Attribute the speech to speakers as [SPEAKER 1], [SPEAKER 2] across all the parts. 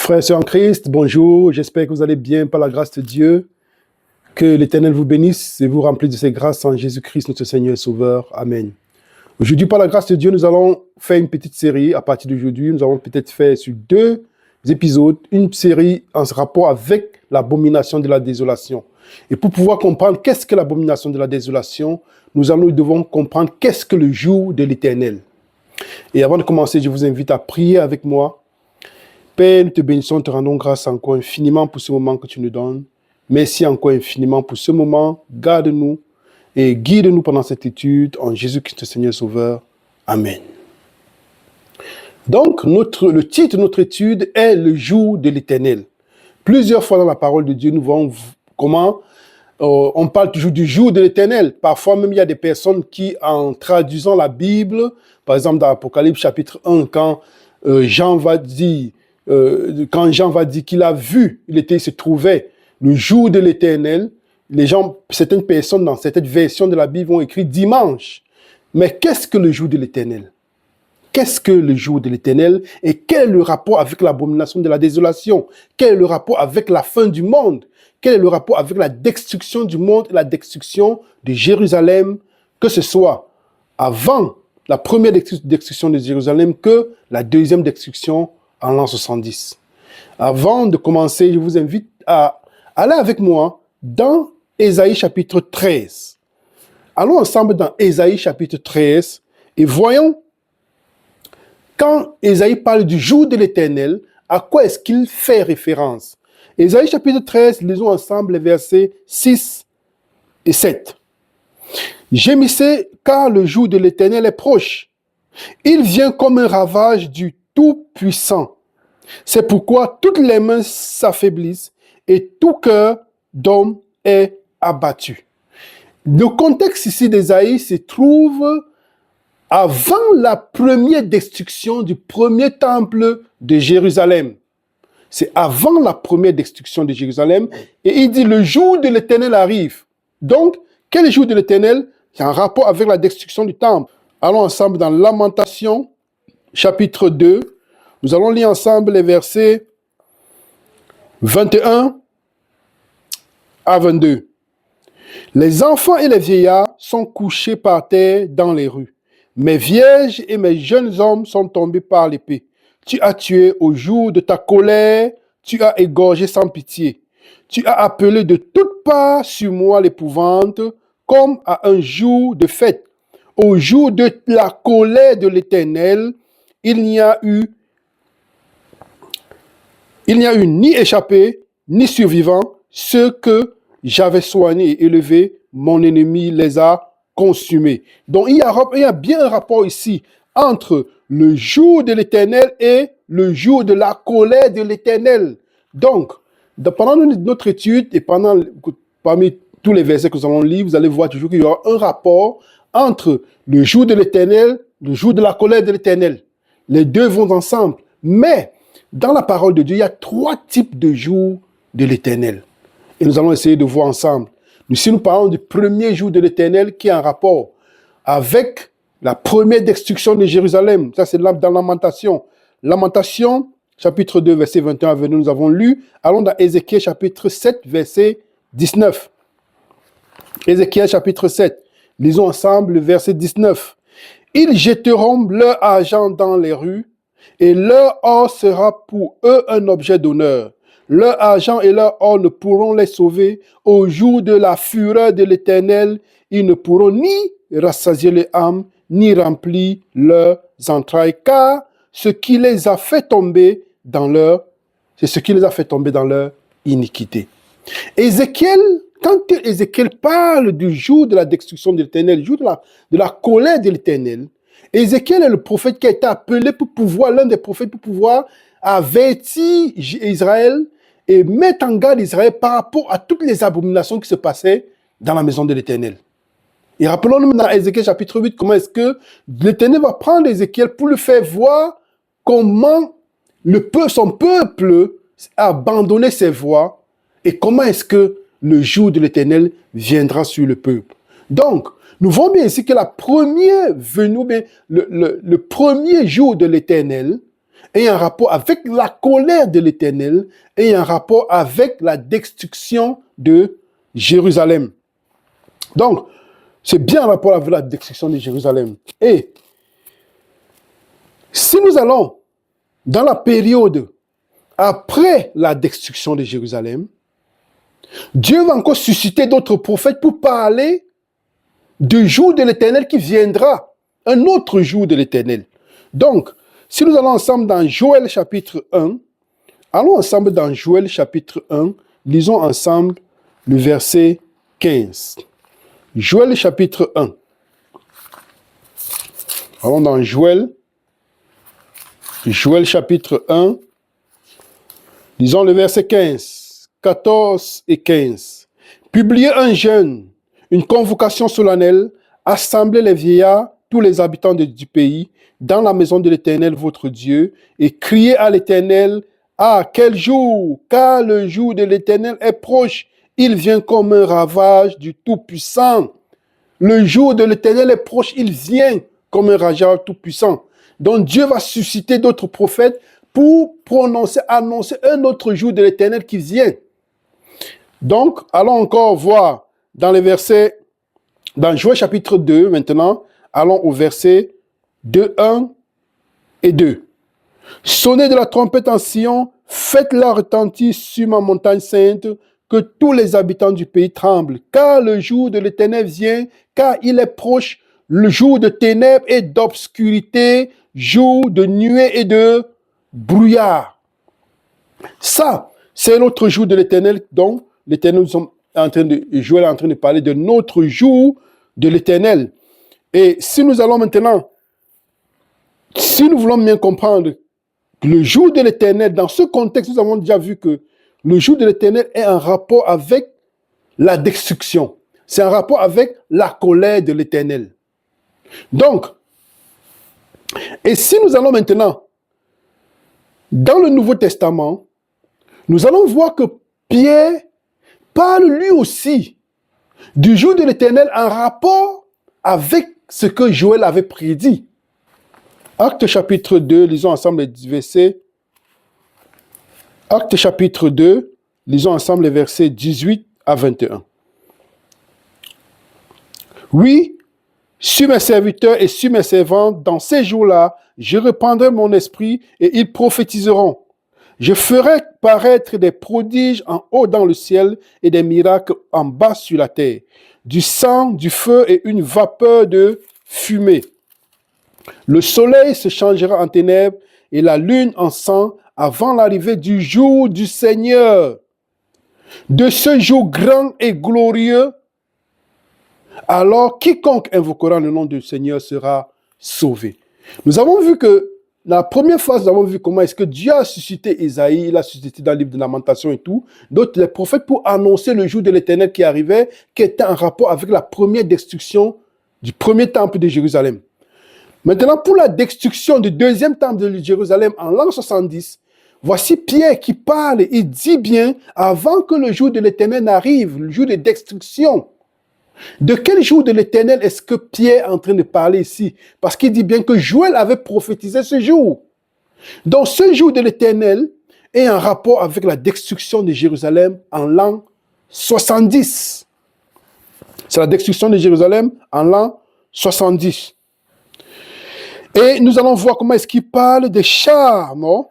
[SPEAKER 1] Frères et sœurs en Christ, bonjour, j'espère que vous allez bien par la grâce de Dieu. Que l'Éternel vous bénisse et vous remplisse de ses grâces en Jésus-Christ, notre Seigneur et Sauveur. Amen. Aujourd'hui, par la grâce de Dieu, nous allons faire une petite série. À partir d'aujourd'hui, nous allons peut-être faire sur 2 épisodes, une série en rapport avec l'abomination de la désolation. Et pour pouvoir comprendre qu'est-ce que l'abomination de la désolation, nous devons comprendre qu'est-ce que le jour de l'Éternel. Et avant de commencer, je vous invite à prier avec moi. Père, nous te bénissons, te rendons grâce encore infiniment pour ce moment que tu nous donnes. Merci encore infiniment pour ce moment. Garde-nous et guide-nous pendant cette étude en Jésus-Christ, Seigneur Sauveur. Amen. Donc, le titre de notre étude est le jour de l'Éternel. Plusieurs fois dans la parole de Dieu, nous voyons comment on parle toujours du jour de l'Éternel. Parfois même, il y a des personnes qui, en traduisant la Bible, par exemple dans l'Apocalypse chapitre 1, quand Jean va dire qu'il a vu, il se trouvait le jour de l'Éternel, certaines personnes dans cette version de la Bible vont écrire dimanche. Mais qu'est-ce que le jour de l'Éternel? Qu'est-ce que le jour de l'Éternel et quel est le rapport avec l'abomination de la désolation? Quel est le rapport avec la fin du monde? Quel est le rapport avec la destruction du monde et la destruction de Jérusalem, que ce soit avant la première destruction de Jérusalem que la deuxième destruction en l'an 70. Avant de commencer, je vous invite à aller avec moi dans Ésaïe chapitre 13. Allons ensemble dans Ésaïe chapitre 13 et voyons quand Ésaïe parle du jour de l'Éternel, à quoi est-ce qu'il fait référence? Ésaïe chapitre 13, lisons ensemble les versets 6 et 7. Gémissez car le jour de l'Éternel est proche. Il vient comme un ravage du Tout-Puissant. C'est pourquoi toutes les mains s'affaiblissent et tout cœur d'homme est abattu. Le contexte ici d'Ésaïe se trouve avant la première destruction du premier temple de Jérusalem. C'est avant la première destruction de Jérusalem. Et il dit, le jour de l'Éternel arrive. Donc, quel jour de l'Éternel? C'est un rapport avec la destruction du temple. Allons ensemble dans Lamentation, chapitre 2. Nous allons lire ensemble les versets 21 à 22. Les enfants et les vieillards sont couchés par terre dans les rues. Mes vierges et mes jeunes hommes sont tombés par l'épée. Tu as tué au jour de ta colère, tu as égorgé sans pitié. Tu as appelé de toutes parts sur moi l'épouvante, comme à un jour de fête. Au jour de la colère de l'Éternel, il n'y a eu ni échappé, ni survivant. Ceux que j'avais soignés et élevés, mon ennemi les a consumés. Donc, il y a bien un rapport ici entre le jour de l'Éternel et le jour de la colère de l'Éternel. Donc, pendant notre étude et parmi tous les versets que nous allons lire, vous allez voir toujours qu'il y aura un rapport entre le jour de l'Éternel, le jour de la colère de l'Éternel. Les deux vont ensemble. Mais, dans la parole de Dieu, il y a 3 types de jours de l'Éternel. Et nous allons essayer de voir ensemble. Si nous parlons du premier jour de l'Éternel qui est en rapport avec la première destruction de Jérusalem, ça c'est dans Lamentation. Lamentation, chapitre 2, verset 21 à 22, nous avons lu. Allons dans Ézéchiel, chapitre 7, verset 19. Ézéchiel, chapitre 7. Lisons ensemble le verset 19. Ils jetteront leur argent dans les rues, et leur or sera pour eux un objet d'honneur. Leur argent et leur or ne pourront les sauver. Au jour de la fureur de l'Éternel, ils ne pourront ni rassasier les âmes, ni remplir leurs entrailles, car c'est ce qui les a fait tomber dans leur iniquité. Ézéchiel, quand Ézéchiel parle du jour de la destruction de l'Éternel, du jour de la colère de l'Éternel, Ézéchiel est le prophète qui a été appelé l'un des prophètes pour pouvoir avertir Israël et mettre en garde Israël par rapport à toutes les abominations qui se passaient dans la maison de l'Éternel. Et rappelons-nous dans Ézéchiel chapitre 8, comment est-ce que l'Éternel va prendre Ézéchiel pour lui faire voir comment son peuple a abandonné ses voies et comment est-ce que le jour de l'Éternel viendra sur le peuple. Donc, nous voyons bien ici que la première venue, le premier jour de l'Éternel est un rapport avec la colère de l'Éternel et un rapport avec la destruction de Jérusalem. Donc, c'est bien en rapport avec la destruction de Jérusalem. Et si nous allons dans la période après la destruction de Jérusalem, Dieu va encore susciter d'autres prophètes pour parler du jour de l'Éternel qui viendra, un autre jour de l'Éternel. Donc, si nous allons ensemble dans Joël chapitre 1, allons ensemble dans Joël chapitre 1, lisons ensemble le verset 15. Joël chapitre 1. Allons dans Joël chapitre 1, lisons le verset 15, 14 et 15. Publiez un jeûne, une convocation solennelle, assemblez les vieillards, tous les habitants du pays, dans la maison de l'Éternel, votre Dieu, et criez à l'Éternel, ah, quel jour, car le jour de l'Éternel est proche, il vient comme un ravage du Tout-Puissant. Le jour de l'Éternel est proche, il vient comme un ravage tout-puissant. Donc Dieu va susciter d'autres prophètes pour annoncer un autre jour de l'Éternel qui vient. Donc, allons encore voir dans les versets, dans Joël chapitre 2 maintenant, allons au verset 2, 1 et 2. Sonnez de la trompette en Sion, faites-la retentir sur ma montagne sainte, que tous les habitants du pays tremblent, car le jour de l'Éternel vient, car il est proche, le jour de ténèbres et d'obscurité, jour de nuée et de brouillard. Ça, c'est l'autre jour de l'Éternel, donc l'Éternel, Joël est en train de parler de notre jour de l'Éternel. Et si nous allons maintenant, si nous voulons bien comprendre le jour de l'Éternel, dans ce contexte, nous avons déjà vu que le jour de l'Éternel est en rapport avec la destruction. C'est un rapport avec la colère de l'Éternel. Donc, et si nous allons maintenant dans le Nouveau Testament, nous allons voir que Pierre parle lui aussi du jour de l'Éternel en rapport avec ce que Joël avait prédit. Actes chapitre 2, lisons ensemble les versets. Actes chapitre 2, lisons ensemble les versets 18 à 21. Oui, sur mes serviteurs et sur mes servantes, dans ces jours-là, je répandrai mon esprit et ils prophétiseront. Je ferai paraître des prodiges en haut dans le ciel et des miracles en bas sur la terre, du sang, du feu et une vapeur de fumée. Le soleil se changera en ténèbres et la lune en sang avant l'arrivée du jour du Seigneur. De ce jour grand et glorieux, alors quiconque invoquera le nom du Seigneur sera sauvé. Nous avons vu que la première fois, nous avons vu comment est-ce que Dieu a suscité Isaïe, il a suscité dans le livre de Lamentation et tout, d'autres les prophètes pour annoncer le jour de l'Éternel qui arrivait, qui était en rapport avec la première destruction du premier temple de Jérusalem. Maintenant, pour la destruction du deuxième temple de Jérusalem en l'an 70, voici Pierre qui parle, il dit bien, avant que le jour de l'Éternel n'arrive, le jour de destruction. De quel jour de l'Éternel est-ce que Pierre est en train de parler ici? Parce qu'il dit bien que Joël avait prophétisé ce jour. Donc ce jour de l'Éternel est en rapport avec la destruction de Jérusalem en l'an 70. C'est la destruction de Jérusalem en l'an 70. Et nous allons voir comment est-ce qu'il parle des chars, non?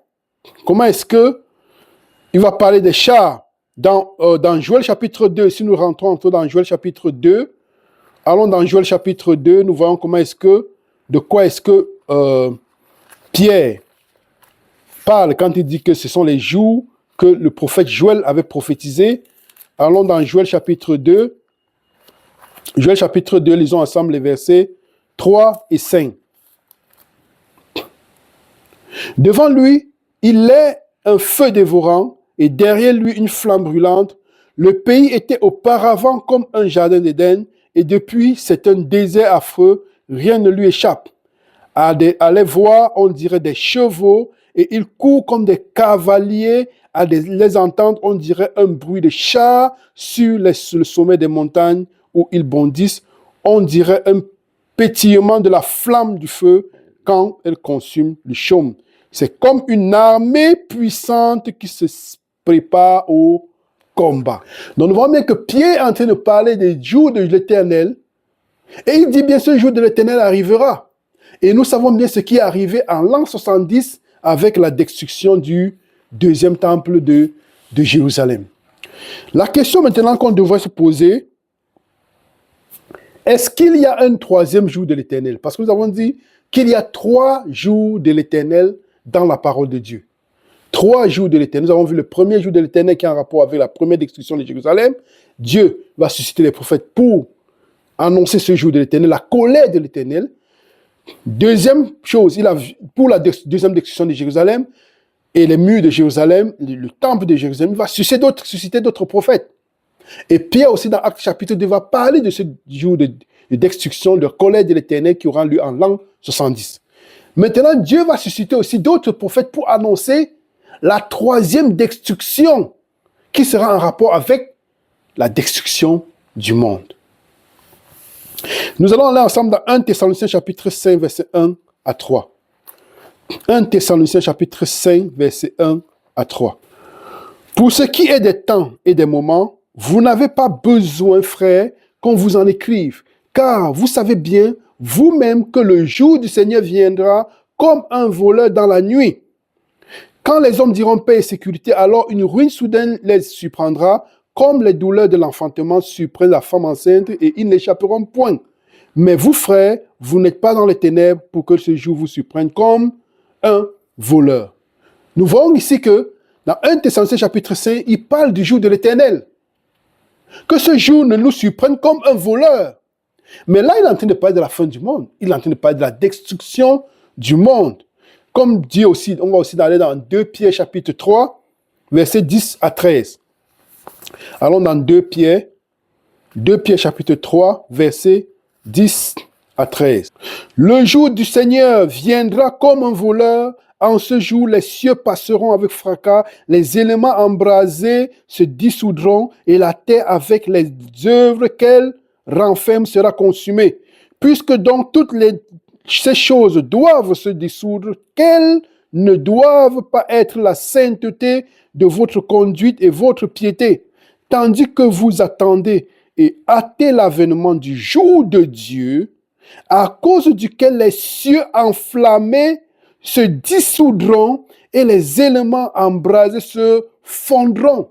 [SPEAKER 1] Comment est-ce qu'il va parler des chars? Dans Joël chapitre 2, si nous rentrons dans Joël chapitre 2, allons dans Joël chapitre 2, nous voyons comment est-ce que, de quoi est-ce que Pierre parle quand il dit que ce sont les jours que le prophète Joël avait prophétisé. Allons dans Joël chapitre 2. Joël chapitre 2, lisons ensemble les versets 3 et 5. Devant lui, il est un feu dévorant et derrière lui une flamme brûlante. Le pays était auparavant comme un jardin d'Éden et depuis c'est un désert affreux, rien ne lui échappe. À les voir, on dirait des chevaux et ils courent comme des cavaliers. À les entendre, on dirait un bruit de chars sur le sommet des montagnes où ils bondissent. On dirait un pétillement de la flamme du feu quand elle consume le chaume. C'est comme une armée puissante qui se prépare au combat. Donc nous voyons bien que Pierre est en train de parler des jours de l'Éternel. Et il dit bien ce jour de l'Éternel arrivera. Et nous savons bien ce qui est arrivé en l'an 70 avec la destruction du deuxième temple de Jérusalem. La question maintenant qu'on devrait se poser, est-ce qu'il y a un troisième jour de l'Éternel? Parce que nous avons dit qu'il y a 3 jours de l'Éternel dans la parole de Dieu. 3 jours de l'Éternel. Nous avons vu le premier jour de l'Éternel qui est en rapport avec la première destruction de Jérusalem. Dieu va susciter les prophètes pour annoncer ce jour de l'Éternel, la colère de l'Éternel. Deuxième chose, pour la deuxième destruction de Jérusalem et les murs de Jérusalem, le temple de Jérusalem, il va susciter d'autres prophètes. Et Pierre aussi dans Actes chapitre 2 va parler de ce jour de destruction, de colère de l'Éternel qui aura lieu en l'an 70. Maintenant, Dieu va susciter aussi d'autres prophètes pour annoncer la troisième destruction qui sera en rapport avec la destruction du monde. Nous allons aller ensemble dans 1 Thessaloniciens chapitre 5, verset 1 à 3. 1 Thessaloniciens chapitre 5, verset 1 à 3. Pour ce qui est des temps et des moments, vous n'avez pas besoin, frères, qu'on vous en écrive, car vous savez bien vous-même que le jour du Seigneur viendra comme un voleur dans la nuit. Quand les hommes diront paix et sécurité, alors une ruine soudaine les surprendra, comme les douleurs de l'enfantement surprennent la femme enceinte, et ils n'échapperont point. Mais vous, frères, vous n'êtes pas dans les ténèbres pour que ce jour vous surprenne comme un voleur. Nous voyons ici que dans 1 Thessaloniciens chapitre 5, il parle du jour de l'Éternel. Que ce jour ne nous surprenne comme un voleur. Mais là, il est en train de parler de la fin du monde. Il est en train de parler de la destruction du monde. Comme dit aussi, on va aussi aller dans 2 Pierre chapitre 3, versets 10 à 13. Allons dans 2 Pierre chapitre 3, versets 10 à 13. Le jour du Seigneur viendra comme un voleur. En ce jour, les cieux passeront avec fracas, les éléments embrasés se dissoudront et la terre avec les œuvres qu'elle renferme sera consumée. Puisque donc ces choses doivent se dissoudre, qu'elles ne doivent pas être la sainteté de votre conduite et votre piété, tandis que vous attendez et hâtez l'avènement du jour de Dieu, à cause duquel les cieux enflammés se dissoudront et les éléments embrasés se fondront.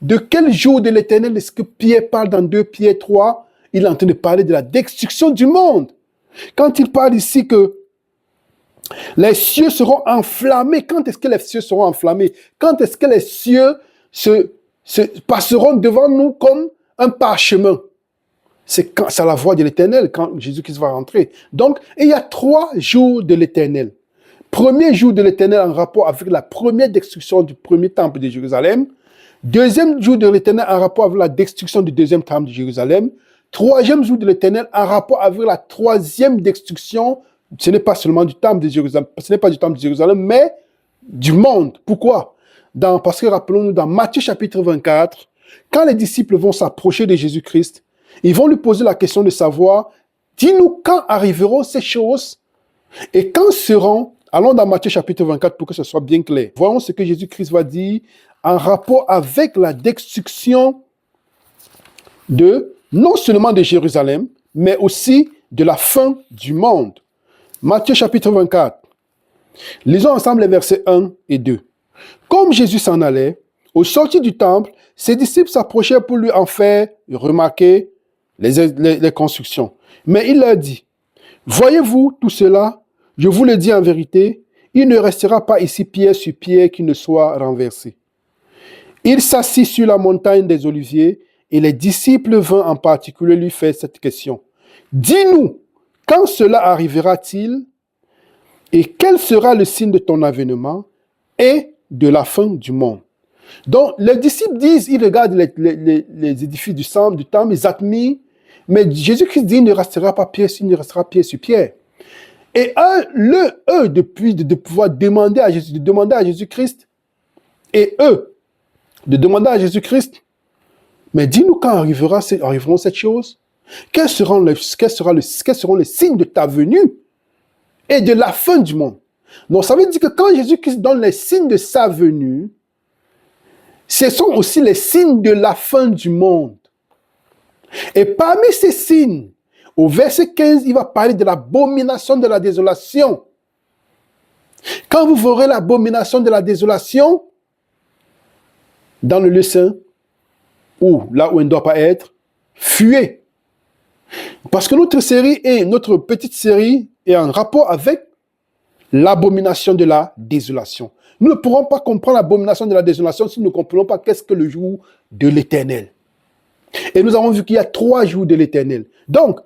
[SPEAKER 1] De quel jour de l'Éternel est-ce que Pierre parle dans 2 Pierre 3? Il est en train de parler de la destruction du monde. Quand il parle ici que les cieux seront enflammés, quand est-ce que les cieux seront enflammés? Quand est-ce que les cieux se passeront devant nous comme un parchemin? C'est à la voix de l'Éternel, quand Jésus-Christ va rentrer. Donc, il y a 3 jours de l'Éternel. Premier jour de l'Éternel en rapport avec la première destruction du premier temple de Jérusalem. Deuxième jour de l'Éternel en rapport avec la destruction du deuxième temple de Jérusalem. Troisième jour de l'Éternel en rapport avec la troisième destruction. Ce n'est pas seulement du temple de Jérusalem, ce n'est pas du temple de Jérusalem, mais du monde. Pourquoi? Parce que rappelons-nous, dans Matthieu chapitre 24, quand les disciples vont s'approcher de Jésus-Christ, ils vont lui poser la question de savoir, dis-nous quand arriveront ces choses et quand seront. Allons dans Matthieu chapitre 24 pour que ce soit bien clair. Voyons ce que Jésus-Christ va dire en rapport avec la destruction non seulement de Jérusalem, mais aussi de la fin du monde. Matthieu chapitre 24. Lisons ensemble les versets 1 et 2. Comme Jésus s'en allait, au sortir du temple, ses disciples s'approchèrent pour lui en faire remarquer les constructions. Mais il leur dit, « Voyez-vous tout cela? Je vous le dis en vérité, il ne restera pas ici pierre sur pierre qui ne soit renversé. » Il s'assit sur la montagne des Oliviers et les disciples vinrent en particulier lui faire cette question. « Dis-nous, quand cela arrivera-t-il et quel sera le signe de ton avènement et de la fin du monde? » Donc, les disciples disent, ils regardent les édifices du temple, ils admirent, mais Jésus-Christ dit, il ne restera pas pierre sur pierre. Et de pouvoir demander à Jésus-Christ, et eux, de demander à Jésus-Christ, mais dis-nous quand arriveront cette chose, quels seront les signes de ta venue et de la fin du monde? Donc, ça veut dire que quand Jésus-Christ donne les signes de sa venue, ce sont aussi les signes de la fin du monde. Et parmi ces signes, au verset 15, il va parler de l'abomination de la désolation. Quand vous verrez l'abomination de la désolation dans le lieu saint, ou là où elle ne doit pas être, fuyez. Parce que notre petite série est en rapport avec l'abomination de la désolation. Nous ne pourrons pas comprendre l'abomination de la désolation si nous ne comprenons pas qu'est-ce que le jour de l'Éternel. Et nous avons vu qu'il y a 3 jours de l'Éternel. Donc,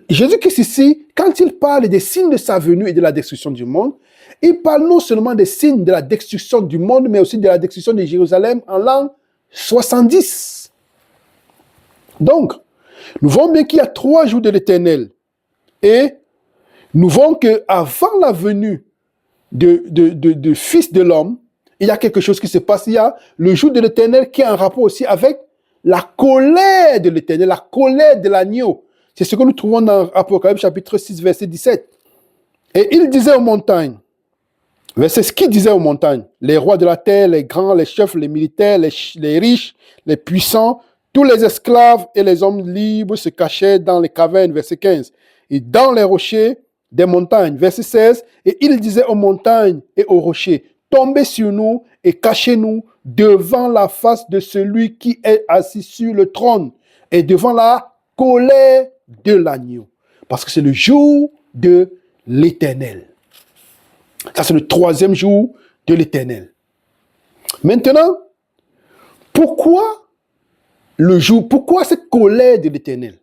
[SPEAKER 1] Jésus-Christ ici, quand il parle des signes de sa venue et de la destruction du monde, il parle non seulement des signes de la destruction du monde, mais aussi de la destruction de Jérusalem en l'an 70. Donc, nous voyons bien qu'il y a 3 jours de l'Éternel. Et nous voyons qu'avant la venue de Fils de l'homme, il y a quelque chose qui se passe. Il y a le jour de l'Éternel qui a un rapport aussi avec la colère de l'Éternel, la colère de l'agneau. C'est ce que nous trouvons dans Apocalypse chapitre 6, verset 17. Et il disait aux montagnes, ce qu'il disait aux montagnes, les rois de la terre, les grands, les chefs, les militaires, les riches, les puissants, tous les esclaves et les hommes libres se cachaient dans les cavernes, verset 15, et dans les rochers des montagnes, verset 16, et il disait aux montagnes et aux rochers, tombez sur nous et cachez-nous devant la face de celui qui est assis sur le trône et devant la colère de l'agneau. Parce que c'est le jour de l'Éternel. Ça, c'est le 3e jour de l'Éternel. Maintenant, pourquoi cette colère de l'Éternel?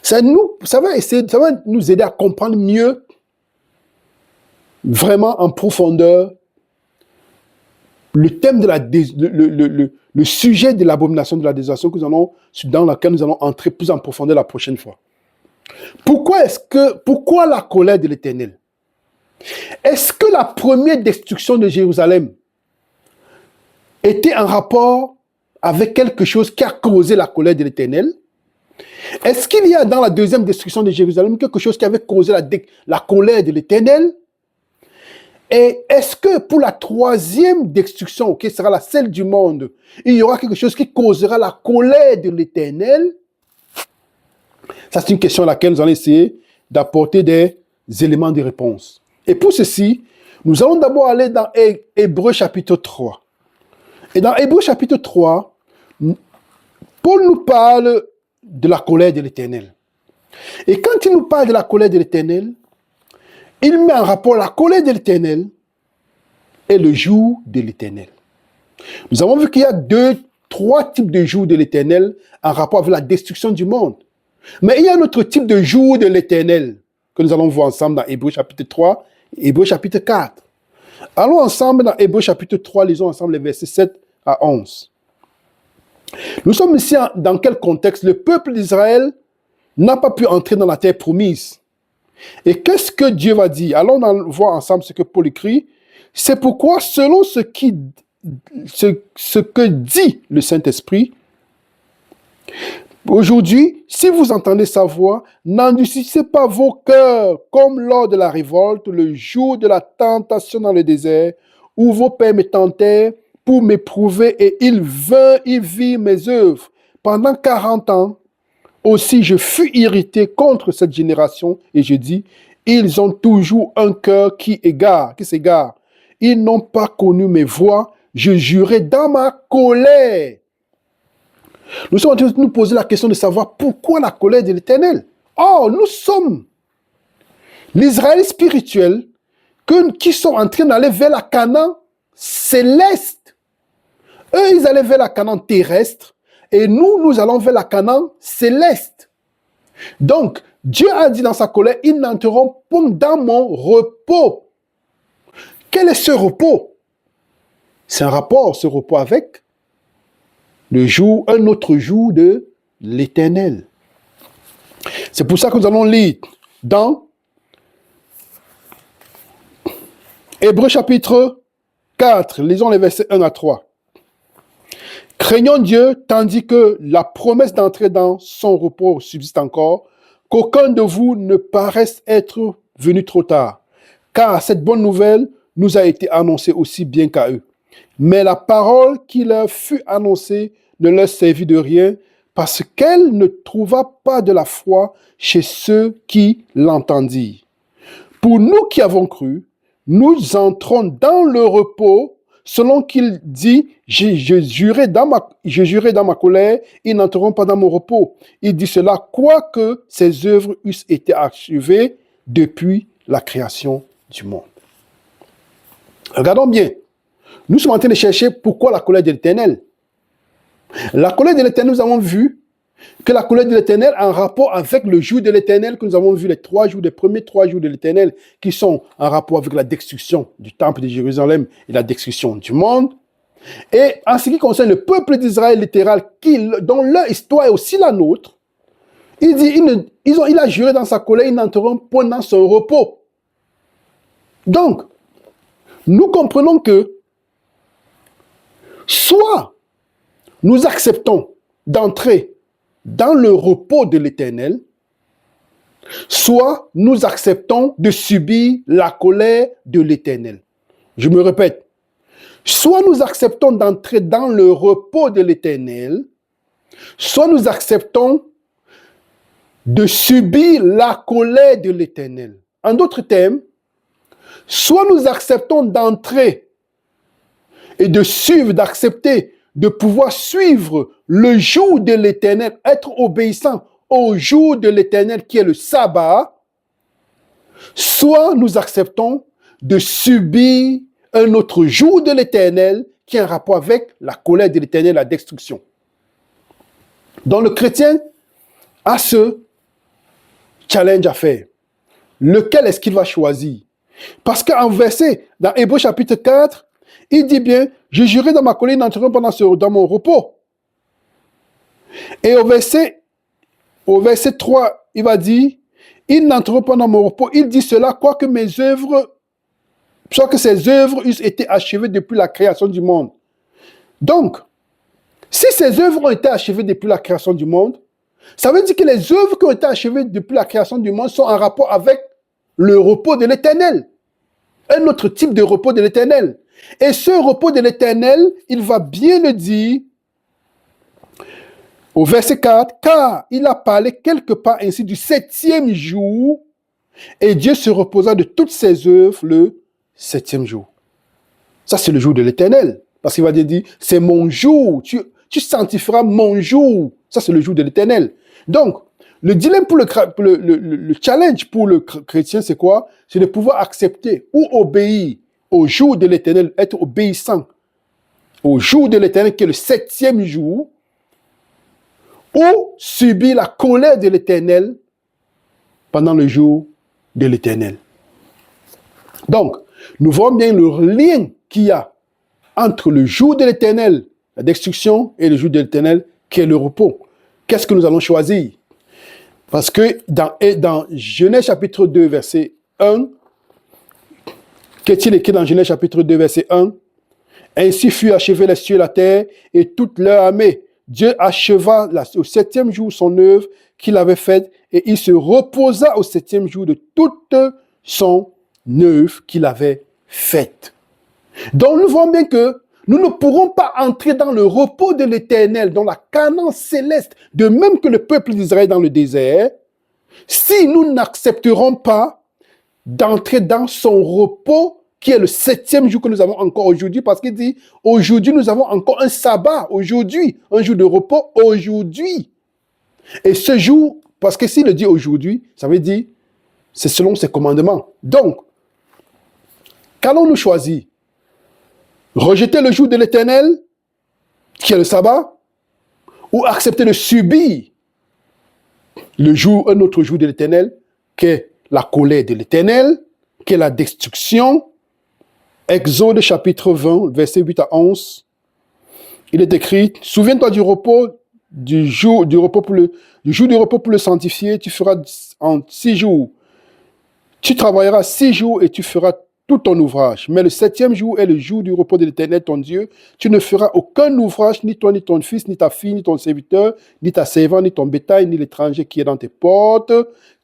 [SPEAKER 1] Ça va nous aider à comprendre mieux, vraiment en profondeur, le thème de le sujet de l'abomination de la désolation dans laquelle nous allons entrer plus en profondeur la prochaine fois. Pourquoi la colère de l'Éternel? Est-ce que la première destruction de Jérusalem était en rapport avec quelque chose qui a causé la colère de l'Éternel? Est-ce qu'il y a dans la deuxième destruction de Jérusalem quelque chose qui avait causé la colère de l'Éternel? Et est-ce que pour la 3e destruction, qui sera la celle du monde, il y aura quelque chose qui causera la colère de l'Éternel? Ça, c'est une question à laquelle nous allons essayer d'apporter des éléments de réponse. Et pour ceci, nous allons d'abord aller dans Hébreux chapitre 3. Et dans Hébreux chapitre 3, Paul nous parle de la colère de l'Éternel. Et quand il nous parle de la colère de l'Éternel, il met en rapport la colère de l'Éternel et le jour de l'Éternel. Nous avons vu qu'il y a 3 types de jours de l'Éternel en rapport avec la destruction du monde. Mais il y a un autre type de jour de l'Éternel que nous allons voir ensemble dans Hébreux chapitre 3 et Hébreux chapitre 4. Allons ensemble dans Hébreux chapitre 3, lisons ensemble les versets 7 à 11. Nous sommes ici dans quel contexte? Le peuple d'Israël n'a pas pu entrer dans la terre promise. Et qu'est-ce que Dieu va dire? Allons voir ensemble ce que Paul écrit. C'est pourquoi, selon ce que dit le Saint-Esprit, aujourd'hui, si vous entendez sa voix, n'endurcissez pas vos cœurs comme lors de la révolte, le jour de la tentation dans le désert, où vos pères me tentèrent pour m'éprouver et ils virent mes œuvres. Pendant 40 ans, aussi je fus irrité contre cette génération et je dis, ils ont toujours un cœur qui s'égare. Ils n'ont pas connu mes voies, je jurai dans ma colère. Nous sommes en train de nous poser la question de savoir pourquoi la colère de l'Éternel. Or, nous sommes l'Israël spirituel qui sont en train d'aller vers la Canaan céleste. Eux, ils allaient vers la Canaan terrestre et nous allons vers la Canaan céleste. Donc, Dieu a dit dans sa colère, ils n'entreront pas dans mon repos. Quel est ce repos? C'est un rapport, ce repos avec un autre jour de l'Éternel. C'est pour ça que nous allons lire dans Hébreux chapitre 4, lisons les versets 1 à 3. Craignons Dieu, tandis que la promesse d'entrer dans son repos subsiste encore, qu'aucun de vous ne paraisse être venu trop tard. car cette bonne nouvelle nous a été annoncée aussi bien qu'à eux. Mais la parole qui leur fut annoncée ne leur servit de rien parce qu'elle ne trouva pas de la foi chez ceux qui l'entendirent. Pour nous qui avons cru, nous entrons dans le repos, selon qu'il dit, je jurais dans ma colère, ils n'entreront pas dans mon repos. Il dit cela, quoique ses œuvres eussent été achevées depuis la création du monde. Regardons bien. Nous sommes en train de chercher pourquoi la colère de l'Éternel. La colère de l'Éternel, nous avons vu que la colère de l'Éternel a un rapport avec le jour de l'Éternel que nous avons vu, les premiers 3 jours de l'Éternel, qui sont en rapport avec la destruction du temple de Jérusalem et la destruction du monde. Et en ce qui concerne le peuple d'Israël littéral, dont leur histoire est aussi la nôtre, il dit, il a juré dans sa colère, ils n'entreront point dans son repos. Donc, nous comprenons que soit nous acceptons d'entrer dans le repos de l'Éternel, soit nous acceptons de subir la colère de l'Éternel. Je me répète, soit nous acceptons d'entrer dans le repos de l'Éternel, soit nous acceptons de subir la colère de l'Éternel. En d'autres termes, soit nous acceptons d'entrer et de suivre, d'accepter, de pouvoir suivre le jour de l'Éternel, être obéissant au jour de l'Éternel qui est le sabbat, soit nous acceptons de subir un autre jour de l'Éternel qui a un rapport avec la colère de l'Éternel, la destruction. Donc le chrétien a ce challenge à faire. Lequel est-ce qu'il va choisir? Parce qu'en verset, dans Hébreux chapitre 4, il dit bien, je jurai dans ma colère, ils n'entreront pas dans mon repos. Et au verset 3, il va dire, ils n'entreront pas dans mon repos. Il dit cela, quoique ses œuvres eussent été achevées depuis la création du monde. Donc, si ces œuvres ont été achevées depuis la création du monde, ça veut dire que les œuvres qui ont été achevées depuis la création du monde sont en rapport avec le repos de l'Éternel. Un autre type de repos de l'Éternel. Et ce repos de l'Éternel, il va bien le dire au verset 4, car il a parlé quelque part ainsi du 7e jour, et Dieu se reposa de toutes ses œuvres le 7e jour. Ça, c'est le jour de l'Éternel. Parce qu'il va dire, c'est mon jour, tu sanctifieras mon jour. Ça, c'est le jour de l'Éternel. Donc, le dilemme pour le challenge pour le chrétien, c'est quoi? C'est de pouvoir accepter ou obéir au jour de l'Éternel, être obéissant au jour de l'Éternel qui est le 7e jour, ou subir la colère de l'Éternel pendant le jour de l'Éternel. Donc, nous voyons bien le lien qu'il y a entre le jour de l'Éternel, la destruction, et le jour de l'Éternel qui est le repos. Qu'est-ce que nous allons choisir? Parce que dans Genèse chapitre 2, verset 1, qu'est-il écrit dans Genèse chapitre 2, verset 1? Ainsi fut achevé les cieux et la terre et toute leur armée. Dieu acheva au 7e jour son œuvre qu'il avait faite et il se reposa au 7e jour de toute son œuvre qu'il avait faite. Donc nous voyons bien que nous ne pourrons pas entrer dans le repos de l'Éternel, dans la Canaan céleste, de même que le peuple d'Israël dans le désert, si nous n'accepterons pas d'entrer dans son repos qui est le 7e jour que nous avons encore aujourd'hui, parce qu'il dit, aujourd'hui nous avons encore un sabbat, aujourd'hui, un jour de repos, aujourd'hui. Et ce jour, parce que s'il le dit aujourd'hui, ça veut dire, c'est selon ses commandements. Donc, qu'allons-nous choisir? Rejeter le jour de l'Éternel, qui est le sabbat, ou accepter de subir un autre jour de l'Éternel, qui est la colère de l'Éternel, qui est la destruction. Exode chapitre 20, versets 8 à 11, il est écrit, souviens-toi du jour du repos pour le sanctifier, tu feras en 6 jours. Tu travailleras 6 jours et tu feras tout ton ouvrage. Mais le 7e jour est le jour du repos de l'Éternel, ton Dieu. Tu ne feras aucun ouvrage, ni toi, ni ton fils, ni ta fille, ni ton serviteur, ni ta servante, ni ton bétail, ni l'étranger qui est dans tes portes.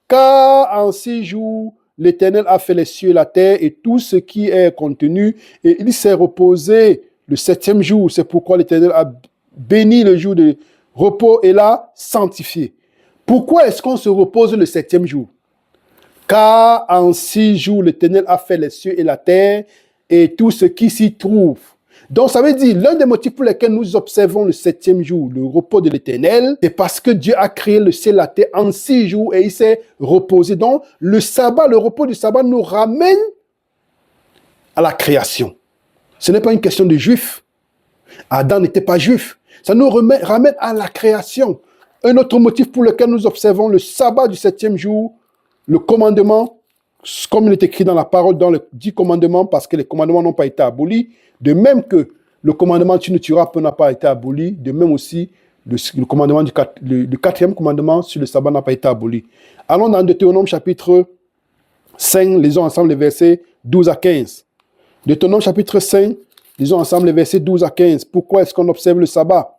[SPEAKER 1] Car en 6 jours, l'Éternel a fait les cieux et la terre et tout ce qui est contenu, et il s'est reposé le septième jour. C'est pourquoi l'Éternel a béni le jour de repos et l'a sanctifié. Pourquoi est-ce qu'on se repose le septième jour? Car en 6 jours, l'Éternel a fait les cieux et la terre et tout ce qui s'y trouve. Donc, ça veut dire, l'un des motifs pour lesquels nous observons le septième jour, le repos de l'Éternel, c'est parce que Dieu a créé le ciel et la terre en 6 jours et il s'est reposé. Donc, le sabbat, le repos du sabbat nous ramène à la création. Ce n'est pas une question de juifs. Adam n'était pas juif. Ça nous ramène à la création. Un autre motif pour lequel nous observons le sabbat du septième jour, le commandement, comme il est écrit dans la parole, dans les 10 commandements, parce que les commandements n'ont pas été abolis, de même que le commandement tu ne tueras pas n'a pas été aboli, de même aussi le commandement le quatrième commandement sur le sabbat n'a pas été aboli. Allons dans Deutéronome chapitre 5, lisons ensemble les versets 12 à 15. Deutéronome chapitre 5, lisons ensemble les versets 12 à 15. Pourquoi est-ce qu'on observe le sabbat?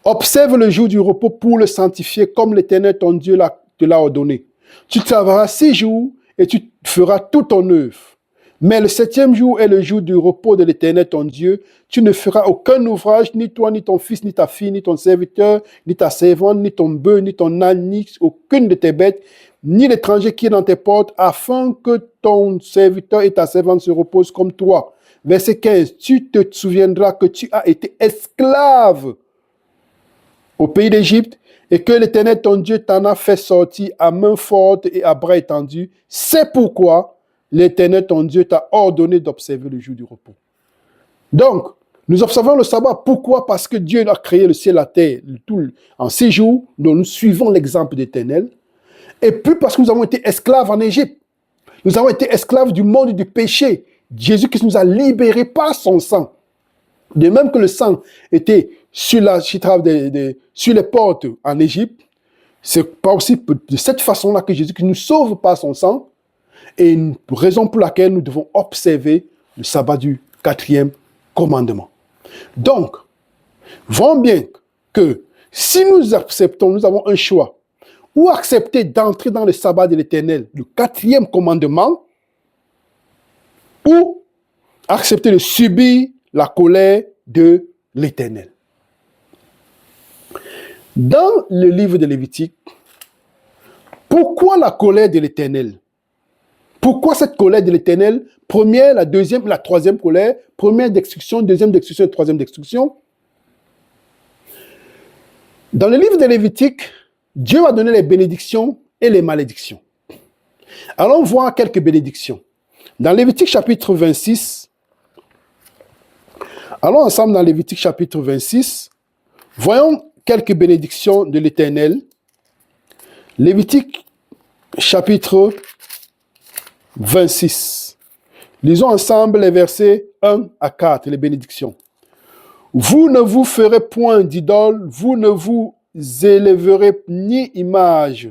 [SPEAKER 1] Observe le jour du repos pour le sanctifier comme l'Éternel ton Dieu te l'a ordonné. Tu travailleras 6 jours et tu feras toute ton œuvre. Mais le septième jour est le jour du repos de l'Éternel ton Dieu. Tu ne feras aucun ouvrage, ni toi, ni ton fils, ni ta fille, ni ton serviteur, ni ta servante, ni ton bœuf, ni ton âne, ni aucune de tes bêtes, ni l'étranger qui est dans tes portes, afin que ton serviteur et ta servante se reposent comme toi. Verset 15. Tu te souviendras que tu as été esclave au pays d'Égypte et que l'Éternel ton Dieu t'en a fait sortir à main forte et à bras étendus. C'est pourquoi l'Éternel ton Dieu t'a ordonné d'observer le jour du repos. Donc, nous observons le sabbat. Pourquoi? Parce que Dieu a créé le ciel et la terre en 6 jours, dont nous suivons l'exemple d'Éternel. Et puis parce que nous avons été esclaves en Égypte. Nous avons été esclaves du monde du péché. Jésus-Christ nous a libérés par son sang. De même que le sang était sur les portes en Égypte, c'est pas aussi de cette façon-là que Jésus-Christ nous sauve par son sang. Et une raison pour laquelle nous devons observer le sabbat du quatrième commandement. Donc, voyons bien que si nous acceptons, nous avons un choix, ou accepter d'entrer dans le sabbat de l'Éternel, le quatrième commandement, ou accepter de subir la colère de l'Éternel. Dans le livre de Lévitique, pourquoi la colère de l'Éternel? Pourquoi cette colère de l'Éternel? Première, la deuxième, la troisième colère. Première destruction, deuxième destruction et troisième destruction. Dans le livre de Lévitique, Dieu va donner les bénédictions et les malédictions. Allons voir quelques bénédictions. Dans Lévitique chapitre 26, allons ensemble dans Lévitique chapitre 26, voyons quelques bénédictions de l'Éternel. Lévitique chapitre 26. Lisons ensemble les versets 1 à 4, les bénédictions. Vous ne vous ferez point d'idole, vous ne vous élèverez ni image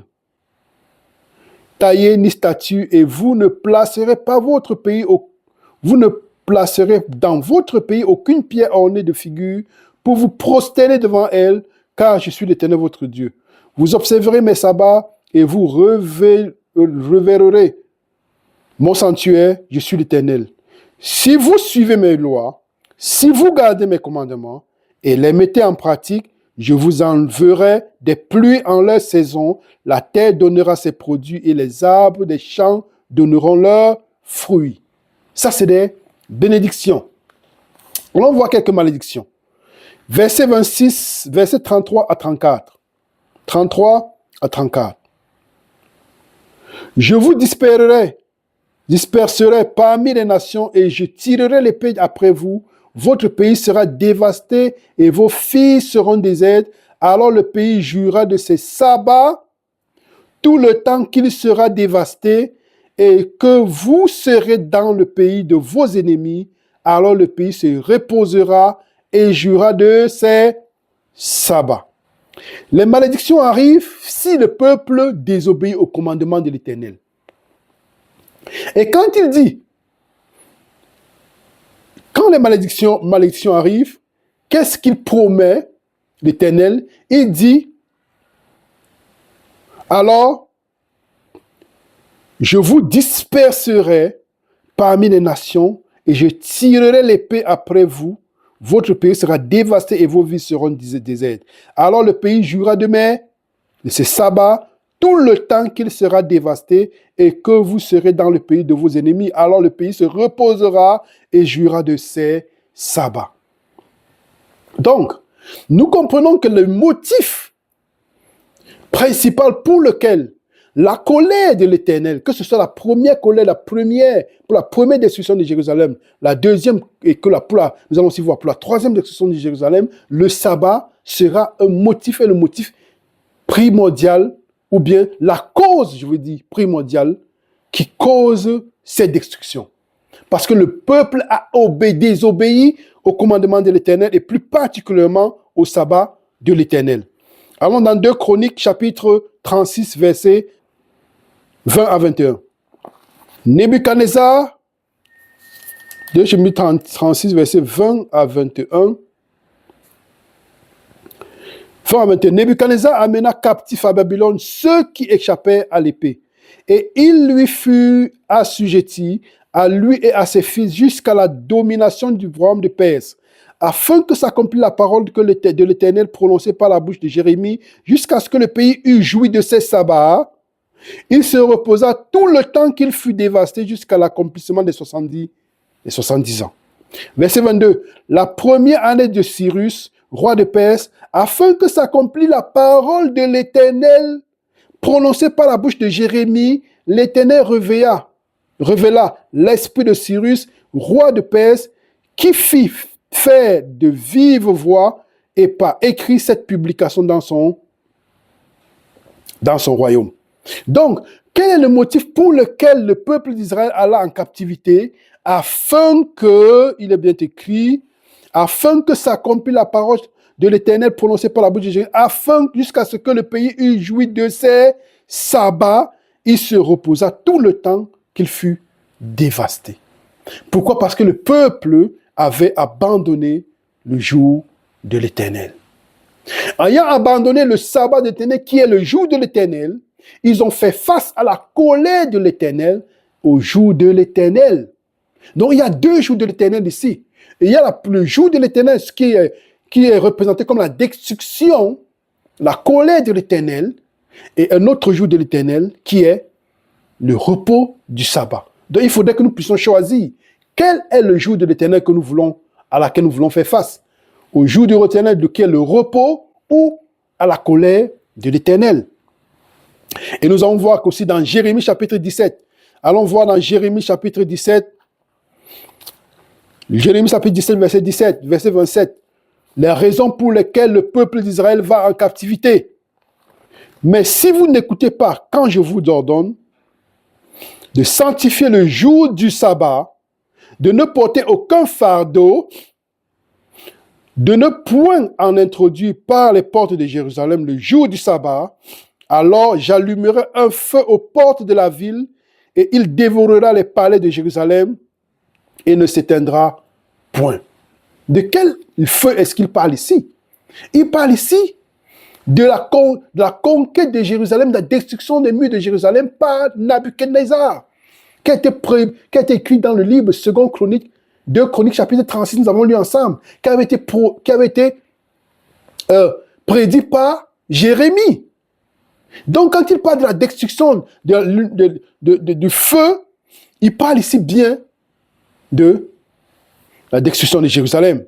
[SPEAKER 1] taillée ni statue, et vous ne placerez dans votre pays aucune pierre ornée de figure pour vous prosterner devant elle, car je suis l'Éternel votre Dieu. Vous observerez mes sabbats et vous reverrez mon sanctuaire, je suis l'Éternel. Si vous suivez mes lois, si vous gardez mes commandements et les mettez en pratique, je vous enverrai des pluies en leur saison, la terre donnera ses produits et les arbres des champs donneront leurs fruits. Ça, c'est des bénédictions. On voit quelques malédictions. Verset 26, verset 33 à 34. 33 à 34. Je vous disperserai parmi les nations et je tirerai l'épée après vous. Votre pays sera dévasté et vos filles seront désertes. Alors le pays jouira de ses sabbats tout le temps qu'il sera dévasté et que vous serez dans le pays de vos ennemis. Alors le pays se reposera et jouira de ses sabbats. Les malédictions arrivent si le peuple désobéit au commandement de l'Éternel. Et quand il dit, quand les malédictions arrivent, qu'est-ce qu'il promet, l'Éternel? Il dit, alors, Je vous disperserai parmi les nations et je tirerai l'épée après vous. Votre pays sera dévasté et vos villes seront désertes. Alors le pays jouira de ses sabbats tout le temps qu'il sera dévasté et que vous serez dans le pays de vos ennemis. Alors le pays se reposera et jouira de ses sabbats. Donc, nous comprenons que le motif principal pour lequel la colère de l'Éternel, que ce soit la première colère, pour la première destruction de Jérusalem, la deuxième, et que nous allons aussi voir, pour la troisième destruction de Jérusalem, le sabbat sera un motif, et le motif primordial, ou bien la cause, je veux dire, primordiale, qui cause cette destruction. Parce que le peuple a désobéi au commandement de l'Éternel, et plus particulièrement au sabbat de l'Éternel. Allons dans 2 Chroniques, chapitre 36, versets 20 à 21. Nebuchadnezzar, 2 chapitre 36, versets 20 à 21. Nebuchadnezzar amena captifs à Babylone ceux qui échappaient à l'épée. Et il lui fut assujetti, à lui et à ses fils, jusqu'à la domination du royaume de Perse, afin que s'accomplisse la parole de l'Éternel prononcée par la bouche de Jérémie, jusqu'à ce que le pays eût joui de ses sabbats. Il se reposa tout le temps qu'il fut dévasté jusqu'à l'accomplissement des 70 ans. Verset 22. La première année de Cyrus, roi de Perse, afin que s'accomplisse la parole de l'Éternel prononcée par la bouche de Jérémie, l'Éternel révéla l'esprit de Cyrus, roi de Perse, qui fit faire de vive voix et par écrit cette publication dans son royaume. Donc, quel est le motif pour lequel le peuple d'Israël alla en captivité? Afin que, il est bien écrit, afin que s'accomplisse la parole de l'Éternel prononcée par la bouche de Jérémie, afin jusqu'à ce que le pays eût joui de ses sabbats, il se reposa tout le temps qu'il fut dévasté. Pourquoi? Parce que le peuple avait abandonné le jour de l'Éternel. Ayant abandonné le sabbat de l'Éternel, qui est le jour de l'Éternel, ils ont fait face à la colère de l'Éternel au jour de l'Éternel. Donc il y a 2 jours de l'Éternel ici. Et il y a le jour de l'Éternel qui est représenté comme la destruction, la colère de l'Éternel, et un autre jour de l'Éternel qui est le repos du sabbat. Donc il faudrait que nous puissions choisir quel est le jour de l'Éternel à laquelle nous voulons faire face. Au jour de l'Éternel, qui est le repos, ou à la colère de l'Éternel. Et nous allons voir qu'aussi dans Jérémie chapitre 17, allons voir dans Jérémie chapitre 17, Jérémie chapitre 17, verset 27, les raisons pour lesquelles le peuple d'Israël va en captivité. Mais si vous n'écoutez pas quand je vous ordonne de sanctifier le jour du sabbat, de ne porter aucun fardeau, de ne point en introduire par les portes de Jérusalem le jour du sabbat, alors j'allumerai un feu aux portes de la ville et il dévorera les palais de Jérusalem et ne s'éteindra point. De quel feu est-ce qu'il parle ici? Il parle ici de la conquête de Jérusalem, de la destruction des murs de Jérusalem par Nabuchodonosor, qui a été écrit dans le livre 2 Chroniques, 2 Chroniques chapitre 36, nous avons lu ensemble, qui avait été prédit par Jérémie. Donc, quand il parle de la destruction du feu, il parle ici bien de la destruction de Jérusalem.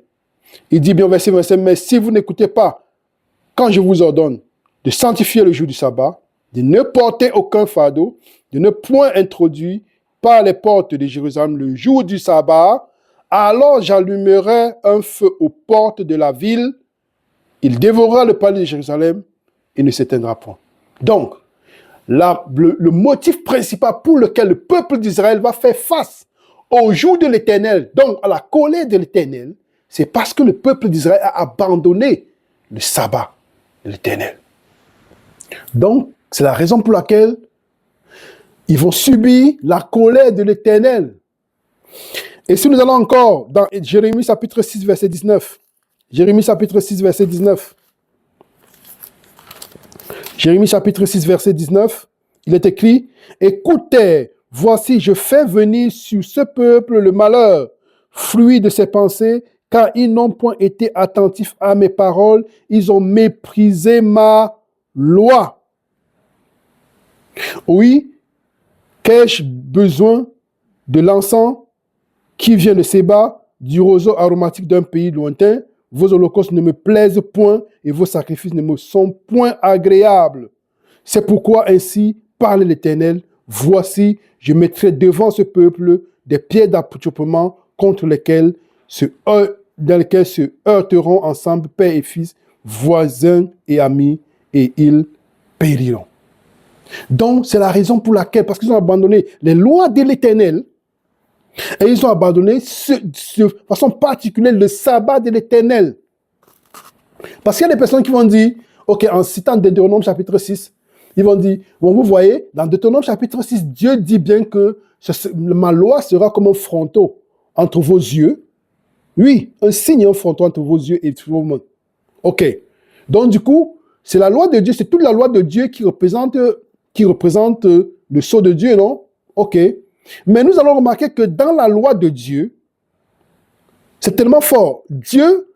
[SPEAKER 1] Il dit bien au verset 27, mais si vous n'écoutez pas, quand je vous ordonne de sanctifier le jour du sabbat, de ne porter aucun fardeau, de ne point introduire par les portes de Jérusalem le jour du sabbat, alors j'allumerai un feu aux portes de la ville, il dévorera le palais de Jérusalem et ne s'éteindra point. Donc, le motif principal pour lequel le peuple d'Israël va faire face au jour de l'Éternel, donc à la colère de l'Éternel, c'est parce que le peuple d'Israël a abandonné le sabbat de l'Éternel. Donc, c'est la raison pour laquelle ils vont subir la colère de l'Éternel. Et si nous allons encore dans Jérémie chapitre 6, verset 19. Jérémie chapitre 6, verset 19. Jérémie chapitre 6, verset 19, il est écrit « Écoutez, voici, je fais venir sur ce peuple le malheur, fruit de ses pensées, car ils n'ont point été attentifs à mes paroles, ils ont méprisé ma loi. Oui, qu'ai-je besoin de l'encens qui vient de Séba, du roseau aromatique d'un pays lointain? Vos holocaustes ne me plaisent point et vos sacrifices ne me sont point agréables. C'est pourquoi ainsi parle l'Éternel. Voici, je mettrai devant ce peuple des pierres d'achoppement contre lesquelles dans lesquelles se heurteront ensemble père et fils, voisins et amis, et ils périront. Donc, c'est la raison pour laquelle, parce qu'ils ont abandonné les lois de l'Éternel, et ils ont abandonné de façon particulière le sabbat de l'Éternel. Parce qu'il y a des personnes qui vont dire, ok, en citant Deutéronome chapitre 6, ils vont dire, bon, vous voyez, dans Deutéronome chapitre 6, Dieu dit bien que ma loi sera comme un fronteau entre vos yeux. Oui, un signe et un fronteau entre vos yeux et vos mains. Ok. Donc, du coup, c'est la loi de Dieu, c'est toute la loi de Dieu qui représente le sceau de Dieu, non? Ok. Mais nous allons remarquer que dans la loi de Dieu, c'est tellement fort. Dieu,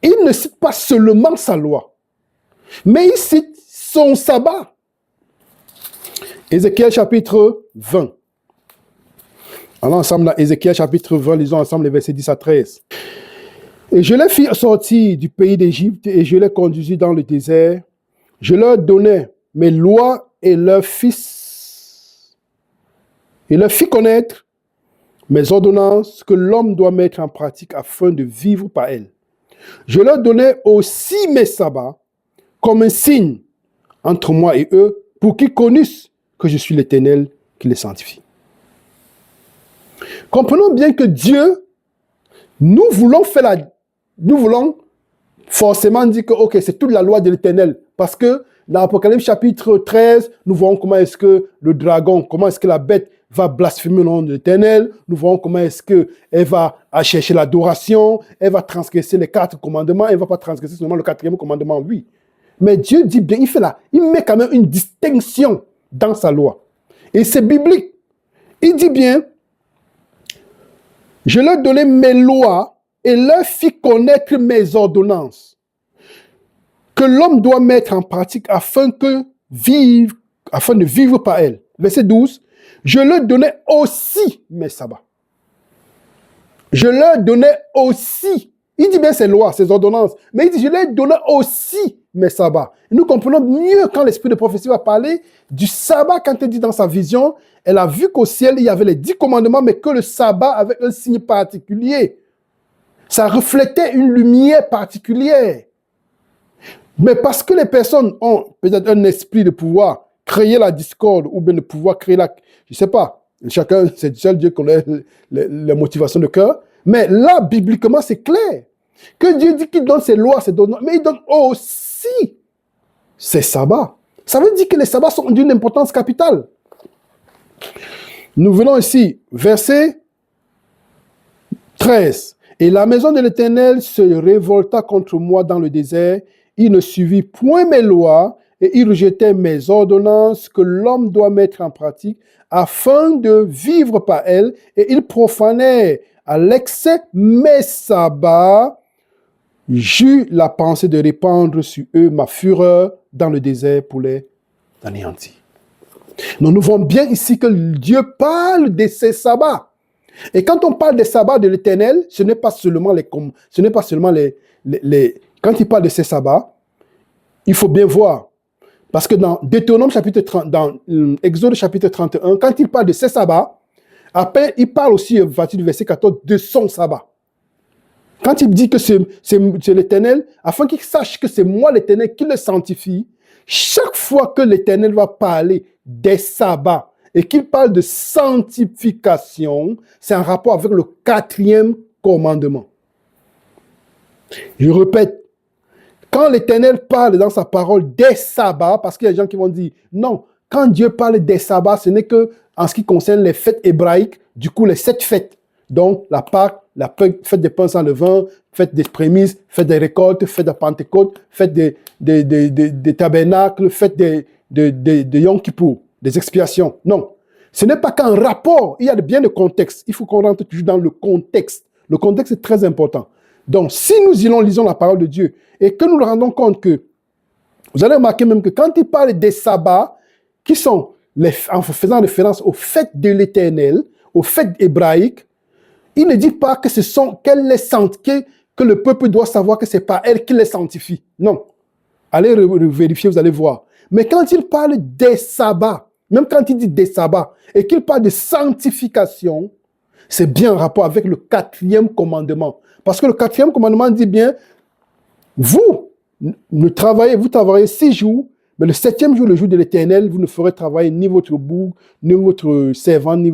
[SPEAKER 1] il ne cite pas seulement sa loi, mais il cite son sabbat. Ézéchiel chapitre 20. Allons ensemble à Ézéchiel chapitre 20, lisons ensemble les versets 10 à 13. Et je les fis sortir du pays d'Égypte et je les conduisis dans le désert. Je leur donnai mes lois et leur fis connaître mes ordonnances que l'homme doit mettre en pratique afin de vivre par elles. Je leur donnai aussi mes sabbats comme un signe entre moi et eux pour qu'ils connaissent que je suis l'Éternel qui les sanctifie. Comprenons bien que Dieu, nous voulons forcément dire que ok, c'est toute la loi de l'Éternel. Parce que dans Apocalypse chapitre 13, nous voyons comment est-ce que le dragon, comment est-ce que la bête va blasphémer le nom de l'Éternel. Nous voyons comment est-ce qu'elle va chercher l'adoration, elle va transgresser les 4 commandements, elle ne va pas transgresser seulement le 4e commandement, oui. Mais Dieu dit bien, il met quand même une distinction dans sa loi. Et c'est biblique. Il dit bien, je leur donnai mes lois et leur fis connaître mes ordonnances que l'homme doit mettre en pratique afin de vivre par elles. Verset 12. Je leur donnais aussi mes sabbats. Je leur donnais aussi. Il dit bien ses lois, ses ordonnances. Mais il dit, je leur donnais aussi mes sabbats. Et nous comprenons mieux quand l'esprit de prophétie va parler du sabbat. Quand elle dit dans sa vision, elle a vu qu'au ciel, il y avait les 10 commandements, mais que le sabbat avait un signe particulier. Ça reflétait une lumière particulière. Mais parce que les personnes ont peut-être un esprit de pouvoir créer la discorde ou bien de pouvoir créer je ne sais pas, chacun, c'est seul Dieu qui connaît les motivations de cœur. Mais là, bibliquement, c'est clair que Dieu dit qu'il donne ses lois, ses ordonnances, mais il donne aussi ses sabbats. Ça veut dire que les sabbats sont d'une importance capitale. Nous venons ici, verset 13. Et la maison de l'Éternel se révolta contre moi dans le désert. Il ne suivit point mes lois et il rejetait mes ordonnances que l'homme doit mettre en pratique afin de vivre par elles. Et il profanait à l'excès mes sabbats. J'eus la pensée de répandre sur eux ma fureur dans le désert pour les anéantir. Nous voyons bien ici que Dieu parle de ses sabbats. Et quand on parle des sabbats de l'Éternel, ce n'est pas seulement quand il parle de ces sabbats, il faut bien voir. Parce que dans Deutéronome chapitre 30, dans Exode chapitre 31, quand il parle de ces sabbats, après, il parle aussi, à partir du verset 14, de son sabbat. Quand il dit que c'est l'Éternel, afin qu'il sache que c'est moi l'Éternel qui le sanctifie, chaque fois que l'Éternel va parler des sabbats et qu'il parle de sanctification, c'est en rapport avec le 4e commandement. Je répète, quand l'Éternel parle dans sa parole des sabbats, parce qu'il y a des gens qui vont dire, non, quand Dieu parle des sabbats, ce n'est que en ce qui concerne les fêtes hébraïques, du coup les 7 fêtes. Donc la Pâque, la fête des pains sans levain, fête des prémices, fête des récoltes, fête de Pentecôte, fête des tabernacles, fête de Yom Kippour, des expiations. Non. Ce n'est pas qu'un rapport, il y a bien le contexte. Il faut qu'on rentre toujours dans le contexte. Le contexte est très important. Donc, si nous lisons la parole de Dieu et que nous nous rendons compte que, vous allez remarquer même que quand il parle des sabbats, qui sont, en faisant référence aux fêtes de l'Éternel, aux fêtes hébraïques, il ne dit pas que que le peuple doit savoir que ce n'est pas elle qui les sanctifie. Non. Allez vérifier, vous allez voir. Mais quand il parle des sabbats, même quand il dit des sabbats, et qu'il parle de sanctification, c'est bien en rapport avec le 4e commandement. Parce que le 4e commandement dit bien, vous travaillez 6 jours, mais le 7e jour, le jour de l'Éternel, vous ne ferez travailler ni votre bouc, ni votre servant, ni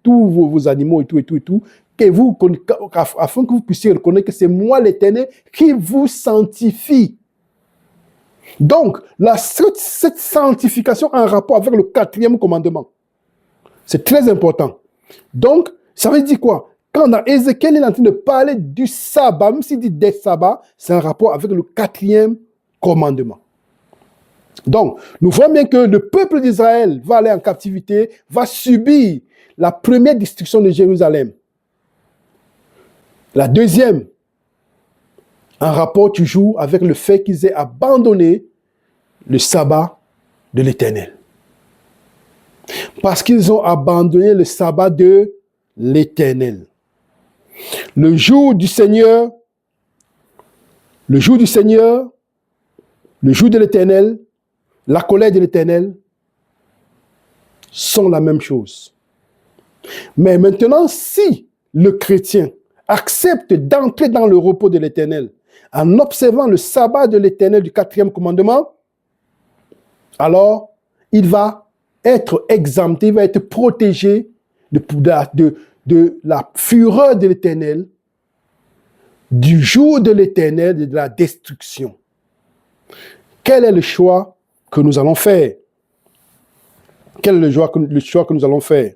[SPEAKER 1] tous vos animaux et tout, afin que vous puissiez reconnaître que c'est moi l'Éternel qui vous sanctifie. Donc, cette sanctification a un rapport avec le 4e commandement. C'est très important. Donc, ça veut dire quoi? Quand dans Ézéchiel, il est en train de parler du sabbat, même s'il dit des sabbats, c'est un rapport avec le 4e commandement. Donc, nous voyons bien que le peuple d'Israël va aller en captivité, va subir la première destruction de Jérusalem. La deuxième, en rapport toujours avec le fait qu'ils aient abandonné le sabbat de l'Éternel. Parce qu'ils ont abandonné le sabbat de l'Éternel. Le jour du Seigneur, le jour de l'Éternel, la colère de l'Éternel sont la même chose. Mais maintenant, si le chrétien accepte d'entrer dans le repos de l'Éternel en observant le sabbat de l'Éternel du 4e commandement, alors il va être exempté, il va être protégé de la fureur de l'Éternel, du jour de l'Éternel et de la destruction. Quel est le choix que nous allons faire? Quel est le choix que nous allons faire?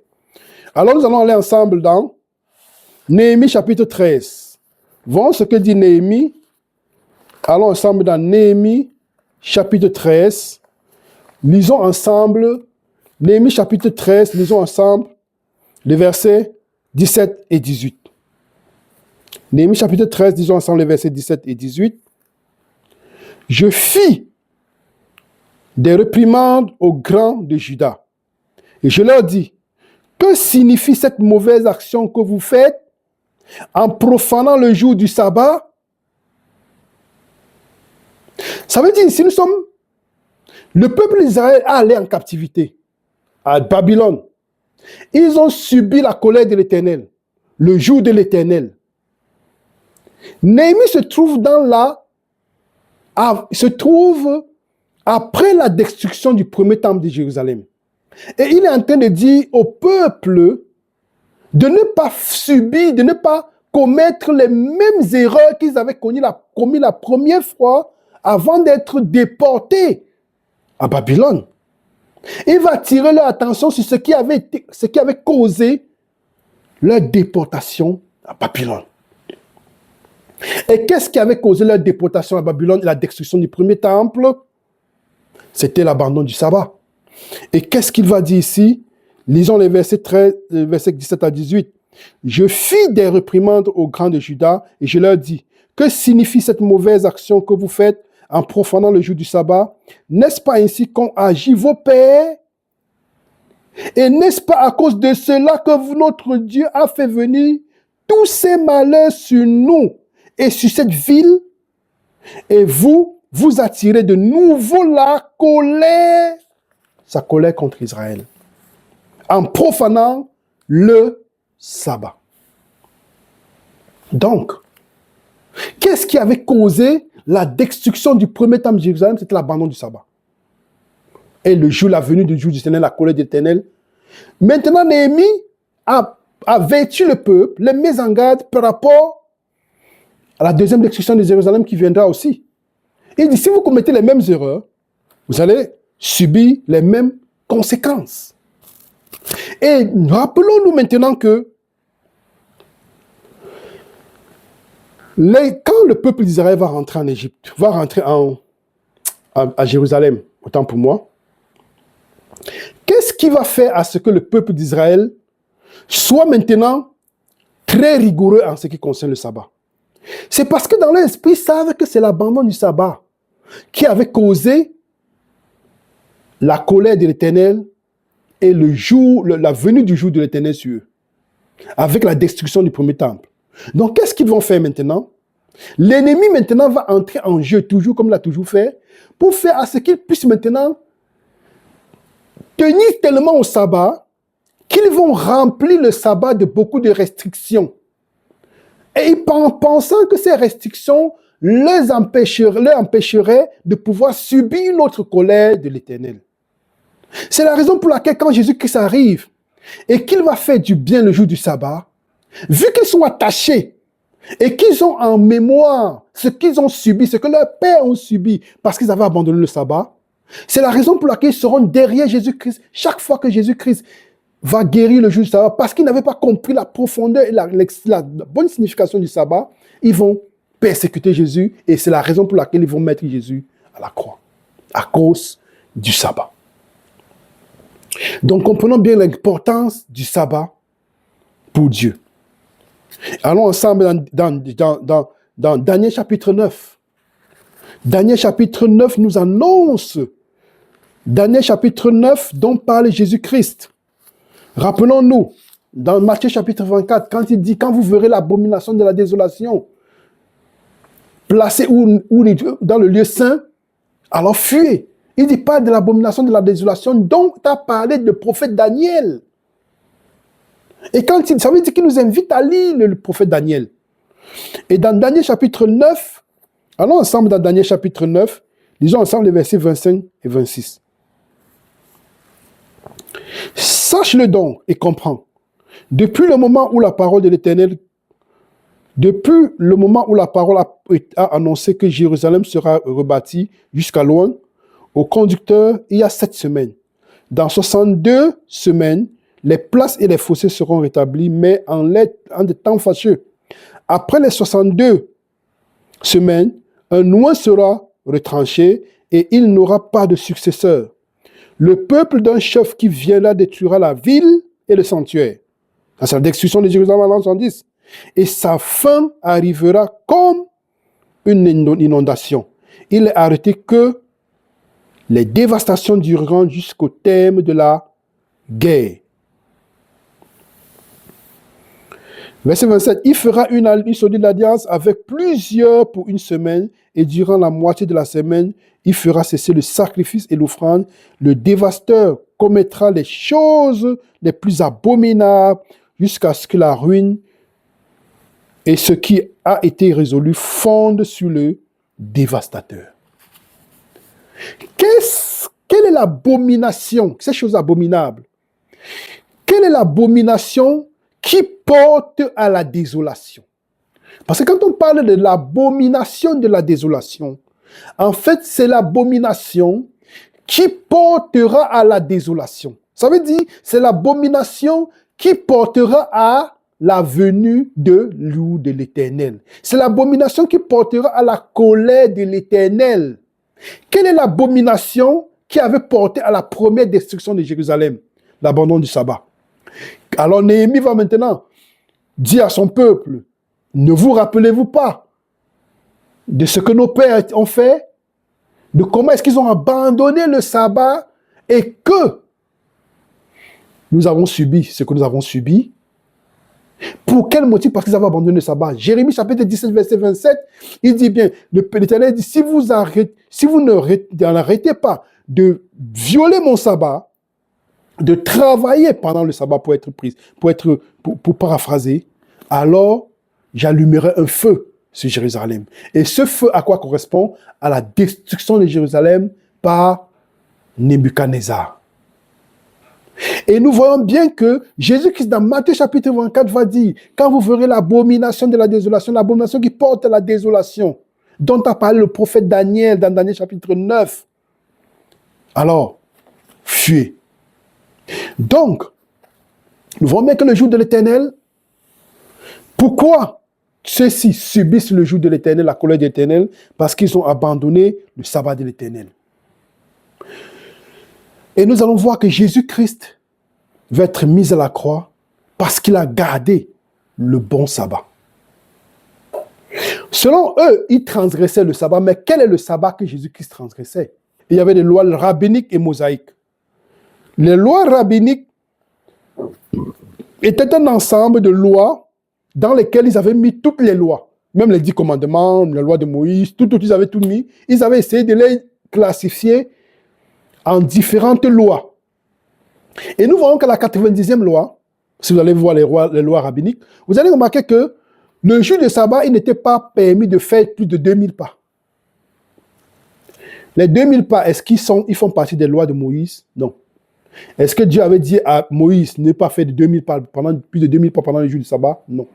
[SPEAKER 1] Alors nous allons aller ensemble dans Néhémie chapitre 13. Voyons ce que dit Néhémie. Allons ensemble dans Néhémie chapitre 13. Lisons ensemble Néhémie chapitre 13, lisons ensemble les versets 17 et 18. Néhémie chapitre 13, lisons ensemble les versets 17 et 18. Je fis des réprimandes aux grands de Juda. Et je leur dis, que signifie cette mauvaise action que vous faites en profanant le jour du sabbat? Ça veut dire, si nous sommes, le peuple d'Israël a allé en captivité à Babylone. Ils ont subi la colère de l'Éternel, le jour de l'Éternel. Néhémie se trouve après la destruction du premier temple de Jérusalem. Et il est en train de dire au peuple de ne pas subir, de ne pas commettre les mêmes erreurs qu'ils avaient commis la première fois avant d'être déportés à Babylone. Il va attirer leur attention sur ce qui avait causé leur déportation à Babylone. Et qu'est-ce qui avait causé leur déportation à Babylone et la destruction du premier temple? C'était l'abandon du sabbat. Et qu'est-ce qu'il va dire ici? Lisons les versets 17 à 18. Je fis des réprimandes aux grands de Juda et je leur dis, que signifie cette mauvaise action que vous faites en profanant le jour du sabbat? N'est-ce pas ainsi qu'ont agi vos pères? Et n'est-ce pas à cause de cela que notre Dieu a fait venir tous ces malheurs sur nous et sur cette ville? Et vous attirez de nouveau la colère, sa colère contre Israël, en profanant le sabbat. Donc, qu'est-ce qui avait causé la destruction du premier temple de Jérusalem? C'était l'abandon du sabbat. Et le jour, la venue du jour du Seigneur, la colère de l'Éternel. Maintenant, Néhémie a averti le peuple, les met en garde par rapport à la deuxième destruction de Jérusalem qui viendra aussi. Il dit, si vous commettez les mêmes erreurs, vous allez subir les mêmes conséquences. Et rappelons-nous maintenant que quand le peuple d'Israël va rentrer en Égypte, va rentrer à Jérusalem, autant pour moi, Qu'est-ce qui va faire à ce que le peuple d'Israël soit maintenant très rigoureux en ce qui concerne le sabbat? C'est parce que dans leur esprit, ils savent que c'est l'abandon du sabbat qui avait causé la colère de l'Éternel et la venue du jour de l'Éternel sur eux, avec la destruction du premier temple. Donc, qu'est-ce qu'ils vont faire maintenant? L'ennemi maintenant va entrer en jeu, toujours comme il a toujours fait, pour faire à ce qu'il puisse maintenant tenir tellement au sabbat qu'ils vont remplir le sabbat de beaucoup de restrictions. Et pensant que ces restrictions leur empêcheraient de pouvoir subir une autre colère de l'Éternel. C'est la raison pour laquelle quand Jésus-Christ arrive et qu'il va faire du bien le jour du sabbat, vu qu'ils sont attachés et qu'ils ont en mémoire ce qu'ils ont subi, ce que leurs pères ont subi parce qu'ils avaient abandonné le sabbat, c'est la raison pour laquelle ils seront derrière Jésus-Christ chaque fois que Jésus-Christ va guérir le jour du sabbat, parce qu'ils n'avaient pas compris la profondeur et la bonne signification du sabbat. Ils vont persécuter Jésus et c'est la raison pour laquelle ils vont mettre Jésus à la croix, à cause du sabbat. Donc comprenons bien l'importance du sabbat pour Dieu. Allons ensemble dans Daniel chapitre 9. Daniel chapitre 9 nous annonce, Daniel chapitre 9 dont parle Jésus-Christ. Rappelons-nous, dans Matthieu chapitre 24, quand il dit, quand vous verrez l'abomination de la désolation placée dans le lieu saint, alors fuyez. Il dit pas de l'abomination de la désolation dont a parlé le prophète Daniel. Et ça veut dire qu'il nous invite à lire le prophète Daniel. Et dans Daniel chapitre 9, allons ensemble dans Daniel chapitre 9, lisons ensemble les versets 25 et 26. Sache-le donc et comprends. Depuis le moment où la parole de l'Éternel, a annoncé que Jérusalem sera rebâtie jusqu'à loin, au conducteur, il y a 7 semaines. Dans 62 semaines, les places et les fossés seront rétablis, mais en des temps fâcheux. Après les 62 semaines, un oint sera retranché et il n'aura pas de successeur. Le peuple d'un chef qui viendra détruira la ville et le sanctuaire. Ça, c'est la destruction de Jérusalem en l'an 110. Et sa fin arrivera comme une inondation. Il est arrêté que les dévastations dureront jusqu'au terme de la guerre. Verset 27. Il fera une solide alliance avec plusieurs pour une semaine, et durant la moitié de la semaine, il fera cesser le sacrifice et l'offrande. Le dévastateur commettra les choses les plus abominables jusqu'à ce que la ruine et ce qui a été résolu fondent sur le dévastateur. Quelle est l'abomination, ces choses abominables? Quelle est l'abomination qui porte à la désolation? Parce que quand on parle de l'abomination de la désolation, en fait, c'est l'abomination qui portera à la désolation. Ça veut dire, c'est l'abomination qui portera à la venue de l'Éternel. C'est l'abomination qui portera à la colère de l'Éternel. Quelle est l'abomination qui avait porté à la première destruction de Jérusalem? L'abandon du sabbat. Alors Néhémie va maintenant dire à son peuple, ne vous rappelez-vous pas de ce que nos pères ont fait, de comment est-ce qu'ils ont abandonné le sabbat et que nous avons subi ce que nous avons subi? Pour quel motif? Parce qu'ils avaient abandonné le sabbat. Jérémie chapitre 17, verset 27, il dit bien, l'Éternel dit, si vous n'arrêtez pas de violer mon sabbat, de travailler pendant le sabbat pour paraphraser, alors j'allumerai un feu sur Jérusalem. Et ce feu, à quoi correspond? À la destruction de Jérusalem par Nebuchadnezzar. Et nous voyons bien que Jésus-Christ, dans Matthieu chapitre 24, va dire, quand vous verrez l'abomination de la désolation, l'abomination qui porte à la désolation, dont a parlé le prophète Daniel dans Daniel chapitre 9, alors, fuyez. Donc, nous voyons bien que le jour de l'Éternel, pourquoi ceux-ci subissent le jour de l'Éternel, la colère de l'Éternel? Parce qu'ils ont abandonné le sabbat de l'Éternel. Et nous allons voir que Jésus-Christ va être mis à la croix parce qu'il a gardé le bon sabbat. Selon eux, ils transgressaient le sabbat, mais quel est le sabbat que Jésus-Christ transgressait? Il y avait des lois rabbiniques et mosaïques. Les lois rabbiniques étaient un ensemble de lois dans lesquelles ils avaient mis toutes les lois, même les 10 commandements, la loi de Moïse, ils avaient tout mis. Ils avaient essayé de les classifier en différentes lois. Et nous voyons que la 90e loi, si vous allez voir les lois rabbiniques, vous allez remarquer que le jour de sabbat, il n'était pas permis de faire plus de 2000 pas. Les 2000 pas, est-ce ils font partie des lois de Moïse? Non. Est-ce que Dieu avait dit à Moïse ne pas faire de 2000 pas plus de 2000 pas pendant le jour du sabbat? Non.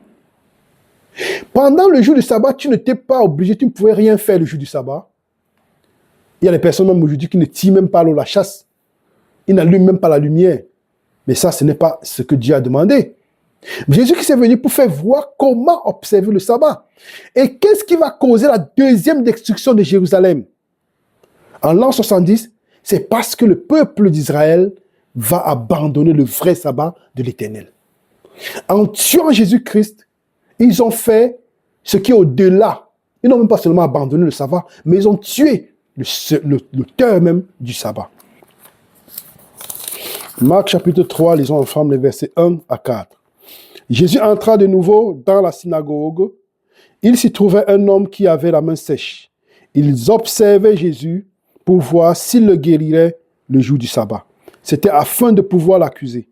[SPEAKER 1] Pendant le jour du sabbat, tu n'étais pas obligé, tu ne pouvais rien faire le jour du sabbat. Il y a des personnes même aujourd'hui qui ne tirent même pas l'eau, la chasse. Ils n'allument même pas la lumière. Mais ça, ce n'est pas ce que Dieu a demandé. Jésus-Christ est venu pour faire voir comment observer le sabbat. Et qu'est-ce qui va causer la deuxième destruction de Jérusalem? En l'an 70, c'est parce que le peuple d'Israël va abandonner le vrai sabbat de l'Éternel. En tuant Jésus-Christ, ils ont fait ce qui est au-delà. Ils n'ont même pas seulement abandonné le sabbat, mais ils ont tué l'auteur même du sabbat. Marc chapitre 3, lisons ensemble les versets 1 à 4. Jésus entra de nouveau dans la synagogue. Il s'y trouvait un homme qui avait la main sèche. Ils observaient Jésus pour voir s'il le guérirait le jour du sabbat. C'était afin de pouvoir l'accuser.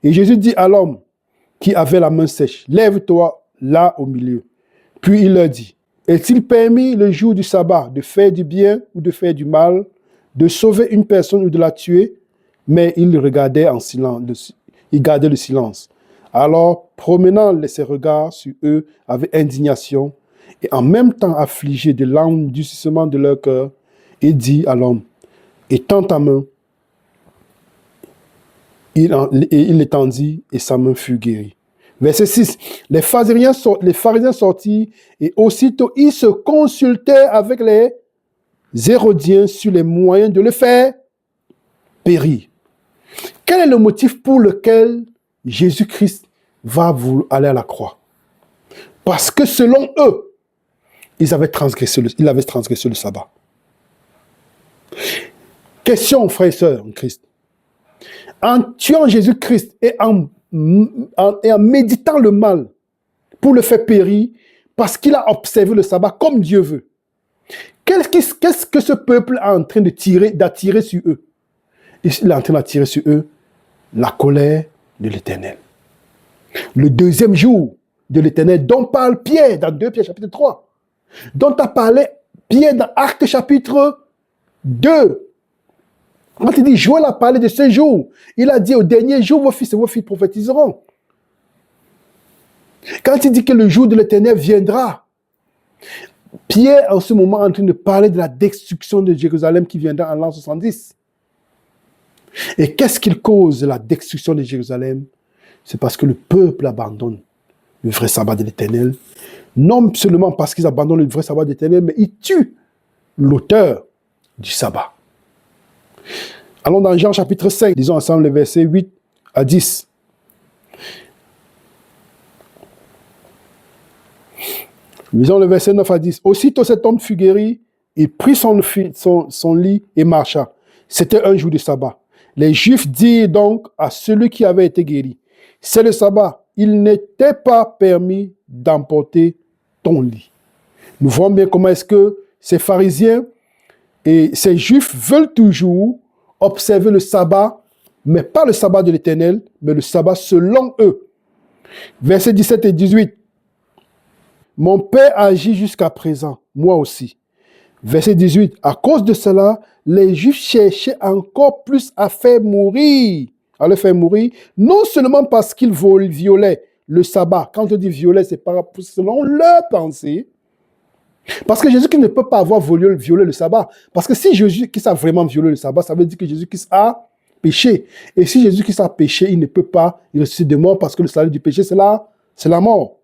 [SPEAKER 1] Et Jésus dit à l'homme qui avait la main sèche, « Lève-toi là au milieu. » Puis il leur dit, « Est-il permis le jour du sabbat de faire du bien ou de faire du mal, de sauver une personne ou de la tuer ?» Mais il regardait en silence, il gardait le silence. Alors, promenant ses regards sur eux avec indignation, et en même temps affligé de l'endurcissement de leur cœur, il dit à l'homme, « Étends ta main. » Il l'étendit et sa main fut guérie. Verset 6. Les pharisiens sortirent et aussitôt ils se consultèrent avec les Hérodiens sur les moyens de le faire périr. Quel est le motif pour lequel Jésus-Christ va aller à la croix? Parce que selon eux, il avait transgressé le sabbat. Question, frères et sœurs en Christ. En tuant Jésus-Christ et en méditant le mal pour le faire périr, parce qu'il a observé le sabbat comme Dieu veut, qu'est-ce que ce peuple est en train d'attirer sur eux? Il est en train d'attirer sur eux la colère de l'Éternel. Le deuxième jour de l'Éternel dont parle Pierre dans 2 Pierre chapitre 3, dont a parlé Pierre dans Actes chapitre 2. Quand il dit Joël a parlé de ce jour, il a dit au dernier jour, vos fils et vos filles prophétiseront. Quand il dit que le jour de l'Éternel viendra, Pierre en ce moment est en train de parler de la destruction de Jérusalem qui viendra en l'an 70. Et qu'est-ce qui cause la destruction de Jérusalem? C'est parce que le peuple abandonne le vrai sabbat de l'Éternel. Non seulement parce qu'ils abandonnent le vrai sabbat de l'Éternel, mais ils tuent l'auteur du sabbat. Allons dans Jean chapitre 5, lisons ensemble les versets 8 à 10. Lisons le verset 9 à 10. Aussitôt cet homme fut guéri, il prit son lit et marcha. C'était un jour de sabbat. Les Juifs dirent donc à celui qui avait été guéri, « C'est le sabbat, il n'était pas permis d'emporter ton lit. » Nous voyons bien comment est-ce que ces pharisiens et ces Juifs veulent toujours observer le sabbat, mais pas le sabbat de l'Éternel, mais le sabbat selon eux. Versets 17 et 18. Mon Père agit jusqu'à présent, moi aussi. Verset 18. À cause de cela, les Juifs cherchaient encore plus à le faire mourir, non seulement parce qu'ils violaient le sabbat. Quand on dit violer, c'est selon leur pensée. Parce que Jésus-Christ ne peut pas avoir violé le sabbat. Parce que si Jésus-Christ a vraiment violé le sabbat, ça veut dire que Jésus-Christ a péché. Et si Jésus-Christ a péché, il ne peut pas ressusciter de mort parce que le salaire du péché, c'est la mort.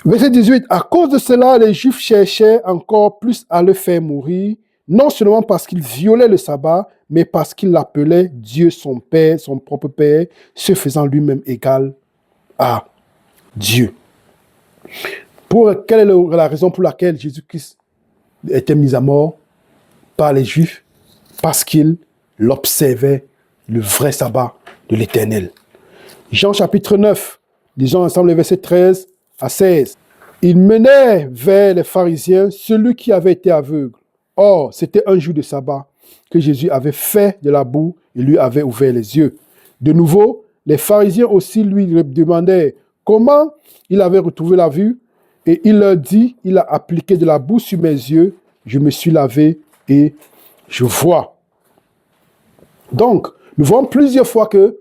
[SPEAKER 1] Verset 18. À cause de cela, les Juifs cherchaient encore plus à le faire mourir, non seulement parce qu'il violait le sabbat, mais parce qu'il appelait Dieu son Père, son propre Père, se faisant lui-même égal à Dieu. Quelle est la raison pour laquelle Jésus-Christ était mis à mort par les Juifs? Parce qu'il observait le vrai sabbat de l'Éternel. Jean chapitre 9, lisons ensemble les versets 13 à 16. Il menait vers les pharisiens celui qui avait été aveugle. Or, c'était un jour de sabbat que Jésus avait fait de la boue et lui avait ouvert les yeux. De nouveau, les pharisiens aussi lui demandaient comment il avait retrouvé la vue. Et il leur dit, il a appliqué de la boue sur mes yeux, je me suis lavé et je vois. Donc, nous voyons plusieurs fois que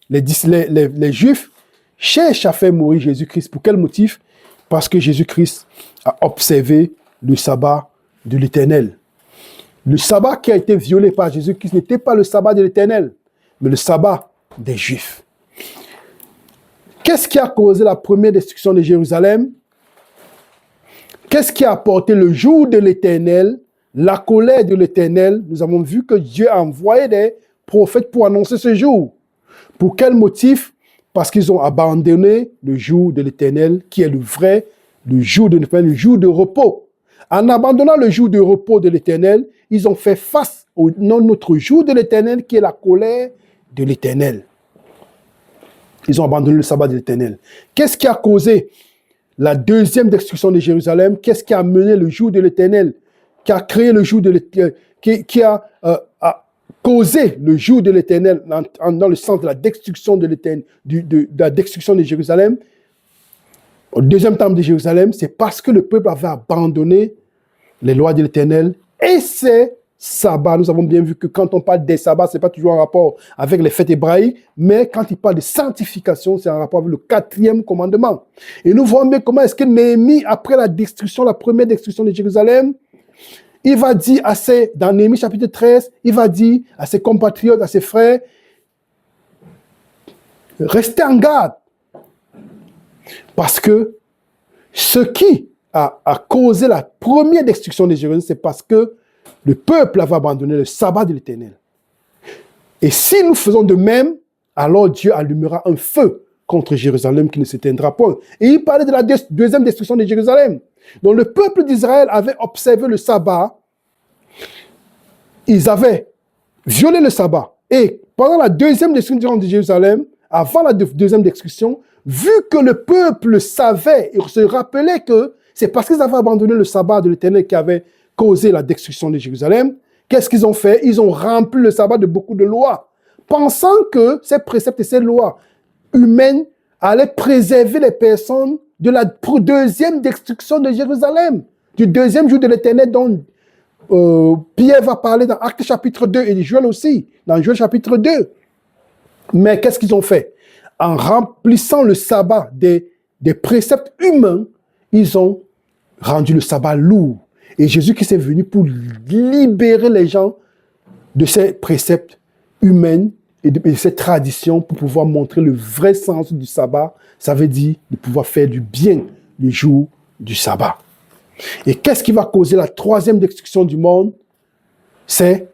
[SPEAKER 1] les Juifs cherchent à faire mourir Jésus-Christ. Pour quel motif? Parce que Jésus-Christ a observé le sabbat de l'Éternel. Le sabbat qui a été violé par Jésus-Christ n'était pas le sabbat de l'Éternel, mais le sabbat des Juifs. Qu'est-ce qui a causé la première destruction de Jérusalem? Qu'est-ce qui a apporté le jour de l'Éternel, la colère de l'Éternel? Nous avons vu que Dieu a envoyé des prophètes pour annoncer ce jour. Pour quel motif? Parce qu'ils ont abandonné le jour de l'Éternel, qui est le vrai, le jour de repos. En abandonnant le jour de repos de l'Éternel, ils ont fait face au notre jour de l'Éternel, qui est la colère de l'Éternel. Ils ont abandonné le sabbat de l'Éternel. Qu'est-ce qui a causé la deuxième destruction de Jérusalem? Qu'est-ce qui a mené le jour de l'Éternel? Qui a créé le jour de l'Éternel? Qui a causé le jour de l'Éternel dans le sens de la destruction de l'Éternel, de la destruction de Jérusalem? Au deuxième temple de Jérusalem, c'est parce que le peuple avait abandonné les lois de l'Éternel et ses sabbats. Nous avons bien vu que quand on parle des sabbats, ce n'est pas toujours en rapport avec les fêtes hébraïques, mais quand il parle de sanctification, c'est en rapport avec le 4e commandement. Et nous voyons bien comment est-ce que Néhémie, après la première destruction de Jérusalem, il va dire dans Néhémie chapitre 13, il va dire à ses compatriotes, à ses frères, restez en garde. Parce que ce qui a causé la première destruction de Jérusalem, c'est parce que le peuple avait abandonné le sabbat de l'Éternel. Et si nous faisons de même, alors Dieu allumera un feu contre Jérusalem qui ne s'éteindra pas. Et il parlait de la deuxième destruction de Jérusalem. Donc le peuple d'Israël avait observé le sabbat. Ils avaient violé le sabbat. Et pendant la deuxième destruction de Jérusalem, avant la deuxième destruction, vu que le peuple savait et se rappelait que c'est parce qu'ils avaient abandonné le sabbat de l'Éternel qui avait causé la destruction de Jérusalem, qu'est-ce qu'ils ont fait? Ils ont rempli le sabbat de beaucoup de lois, pensant que ces préceptes et ces lois humaines allaient préserver les personnes de la deuxième destruction de Jérusalem, du deuxième jour de l'Éternel dont Pierre va parler dans Actes chapitre 2 et Joël aussi, dans Joël chapitre 2. Mais qu'est-ce qu'ils ont fait? En remplissant le sabbat des préceptes humains, ils ont rendu le sabbat lourd. Et Jésus-Christ est venu pour libérer les gens de ces préceptes humains et de ces traditions pour pouvoir montrer le vrai sens du sabbat. Ça veut dire de pouvoir faire du bien le jour du sabbat. Et qu'est-ce qui va causer la troisième destruction du monde? C'est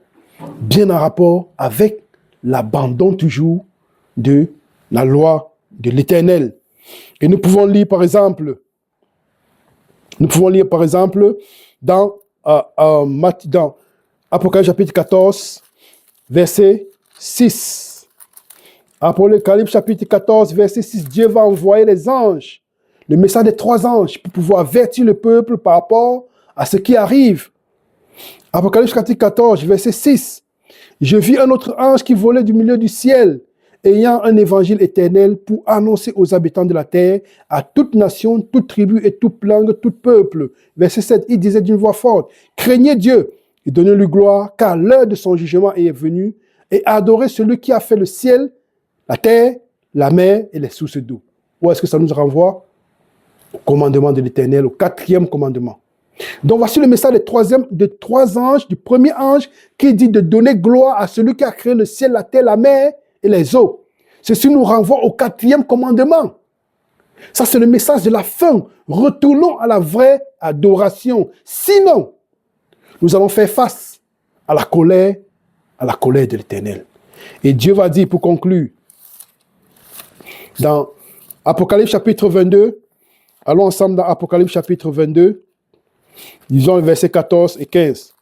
[SPEAKER 1] bien en rapport avec l'abandon toujours de la loi de l'Éternel. Et nous pouvons lire par exemple dans Apocalypse chapitre 14, verset 6. Apocalypse chapitre 14, verset 6, Dieu va envoyer les anges, le message des 3 anges, pour pouvoir avertir le peuple par rapport à ce qui arrive. Apocalypse chapitre 14, verset 6. Je vis un autre ange qui volait du milieu du ciel, ayant un évangile éternel pour annoncer aux habitants de la terre, à toute nation, toute tribu et toute langue, tout peuple. Verset 7, il disait d'une voix forte, craignez Dieu et donnez-lui gloire, car l'heure de son jugement est venue, et adorez celui qui a fait le ciel, la terre, la mer et les sources d'eau. Où est-ce que ça nous renvoie? Au commandement de l'Éternel, au 4e commandement. Donc voici le message des 3 anges, du premier ange qui dit de donner gloire à celui qui a créé le ciel, la terre, la mer et les eaux. Ceci nous renvoie au 4e commandement. Ça, c'est le message de la fin. Retournons à la vraie adoration. Sinon, nous allons faire face à la colère de l'Éternel. Et Dieu va dire, pour conclure, dans Apocalypse chapitre 22, allons ensemble dans Apocalypse chapitre 22, disons les versets 14 et 15.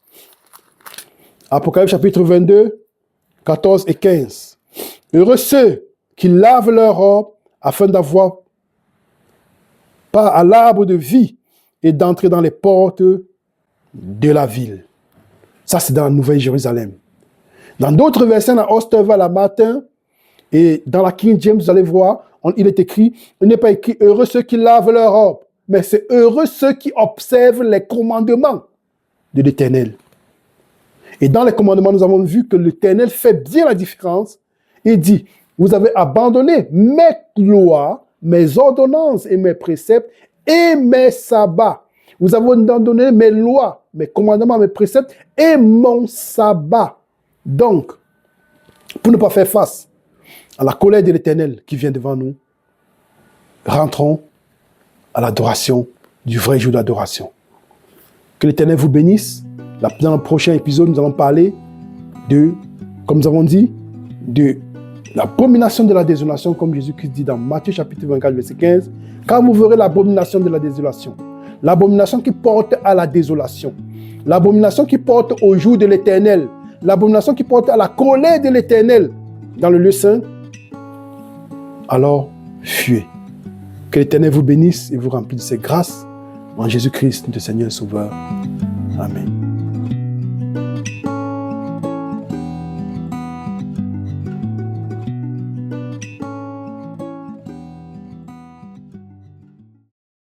[SPEAKER 1] Apocalypse chapitre 22, 14 et 15. Heureux ceux qui lavent leur robe afin d'avoir part à l'arbre de vie et d'entrer dans les portes de la ville. Ça, c'est dans la Nouvelle Jérusalem. Dans d'autres versets, dans Osterval à matin, et dans la King James, vous allez voir, il est écrit, il n'est pas écrit heureux ceux qui lavent leur robe, mais c'est heureux ceux qui observent les commandements de l'Éternel. Et dans les commandements, nous avons vu que l'Éternel fait bien la différence. Il dit, vous avez abandonné mes lois, mes ordonnances et mes préceptes et mes sabbats. Vous avez abandonné mes lois, mes commandements, mes préceptes et mon sabbat. Donc, pour ne pas faire face à la colère de l'Éternel qui vient devant nous, rentrons à l'adoration, du vrai jour d'adoration. Que l'Éternel vous bénisse. Dans le prochain épisode, nous allons parler de, comme nous avons dit, de l'abomination de la désolation, comme Jésus-Christ dit dans Matthieu chapitre 24, verset 15. Car vous verrez l'abomination de la désolation. L'abomination qui porte à la désolation. L'abomination qui porte au jour de l'Éternel. L'abomination qui porte à la colère de l'Éternel dans le lieu saint. Alors, fuyez. Que l'Éternel vous bénisse et vous remplisse de ses grâces. En Jésus-Christ, notre Seigneur et Sauveur. Amen.